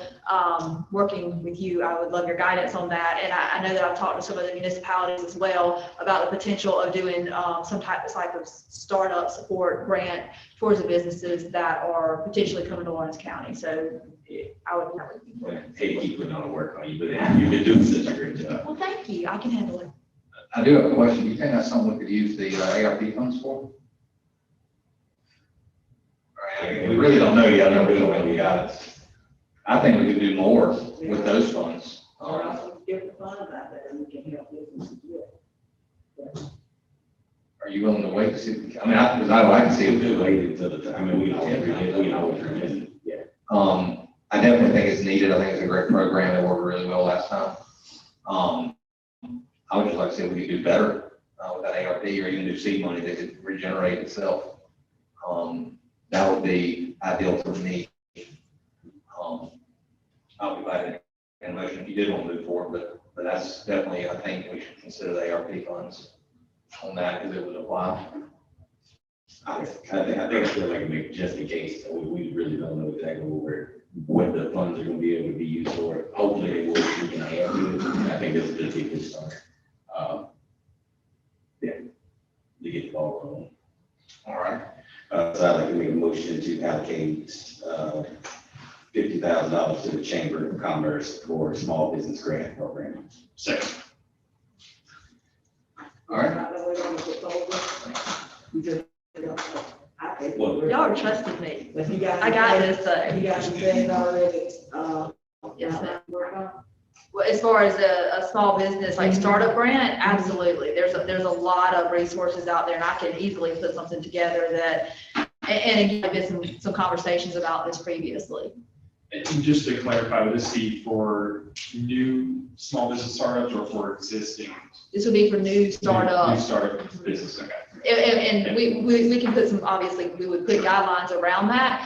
working with you. I would love your guidance on that. And I know that I've talked to some of the municipalities as well about the potential of doing some type of startup support grant towards the businesses that are potentially coming to Lawrence County. So I would. Hey, keep putting on the work on you, but you've been doing such a great job. Well, thank you. I can handle it. I do have a question. Do you think that's something we could use the ARP funds for? We really don't know yet. I know we don't know yet. I think we could do more with those funds. Or also different funds out there, and we can help businesses do it. Are you willing to wait to see? I mean, because I like to see it do Wait until the time. I mean, we know what you're missing. Yeah. I definitely think it's needed. I think it's a great program that worked really well last time. I would just like to see if we could do better with that ARP or even do seed money that could regenerate itself. That would be ideal for me. I'll be glad to in motion if you did want to move forward, but that's definitely, I think we should consider the ARP funds on that because it would apply. I think I feel like make just in case we really don't know exactly what the funds are going to be able to be used for. Hopefully they will. We can add to it. I think this is a good start. Yeah, to get the ball rolling. All right. So I'd like to make a motion to allocate $50,000 to the Chamber of Commerce for a small business grant program. Second. All right. Well, Y'all are trusting me. But you got. I got this. You got some things already, Yes, ma'am. Well, as far as a small business, like startup grant, absolutely. There's a lot of resources out there, and I can easily put something together that, and again, there's been some conversations about this previously. And just to clarify, would this be for new small business startups or for existing? This would be for new startups. New startup business, okay. And we can put some, obviously, we would put guidelines around that.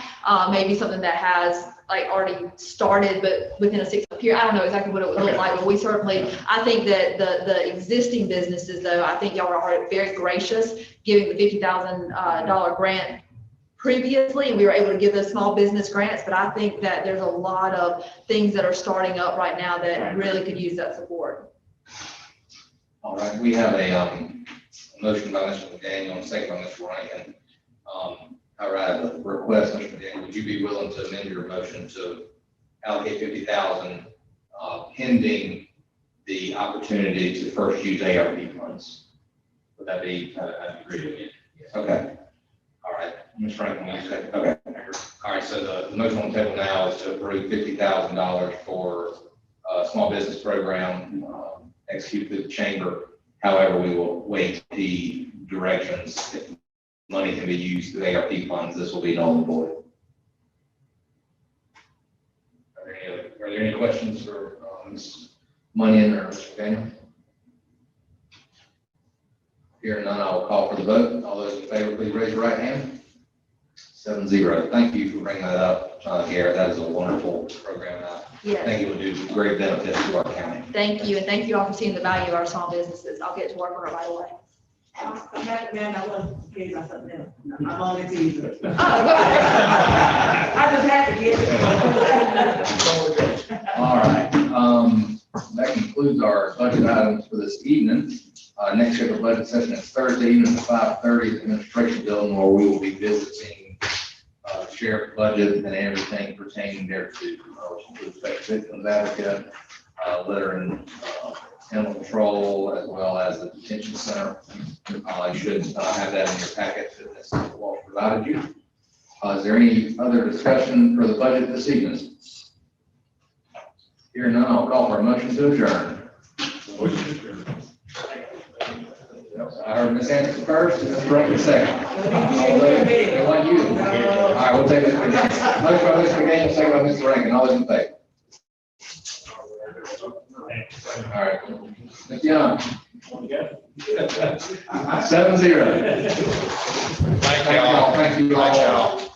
Maybe something that has like already started, but within a 6-month period. I don't know exactly what it would look like, but we certainly, I think that the existing businesses though, I think y'all are very gracious giving the $50,000 grant previously, and we were able to give those small business grants, but I think that there's a lot of things that are starting up right now that really could use that support. All right, we have a motion by Mr. McDaniel and a second by Mr. Rankin. All right, the request, Mr. McDaniel, would you be willing to amend your motion to allocate $50,000 pending the opportunity to first use ARP funds? Would that be? I'd agree with it. Okay. All right, Ms. Franklin, will you second? Okay. All right, so the motion on the table now is to approve $50,000 for a small business program executed through the chamber. However, we will wait the directions. If money can be used through ARP funds, this will be null and void. Are there any questions for Ms. Money or Mr. Daniel? Hearing none, I will call for the vote. All those in favor, please raise your right hand. 7-0. Thank you for bringing that up, Garrett. That is a wonderful program. I Yes, think it would do great benefits to our county. thank you, and thank you all for seeing the value of our small businesses. I'll get to work on it right away. Man, I want to give you something else. I'm only teasing. Oh, I just had to get it. All right, that concludes our budget items for this evening. Next scheduled budget session is Thursday evening at 5:30 at the administration building, where we will be visiting sheriff's budget and everything pertaining thereto, which includes victims advocate, litter and animal control, as well as the detention center. You should have that in your packet that Ms. Walsh provided you. Is there any other discussion for the budget this evening? Here none, I'll call for a motion to adjourn. I heard Ms. Anderson first, and Mr. Rankin second. They want you. All right, we'll take it. Motion by Mr. McDaniel, second by Mr. Rankin. All those in favor? All right. Ms. Young. 7-0. Thank y'all. Thank you all.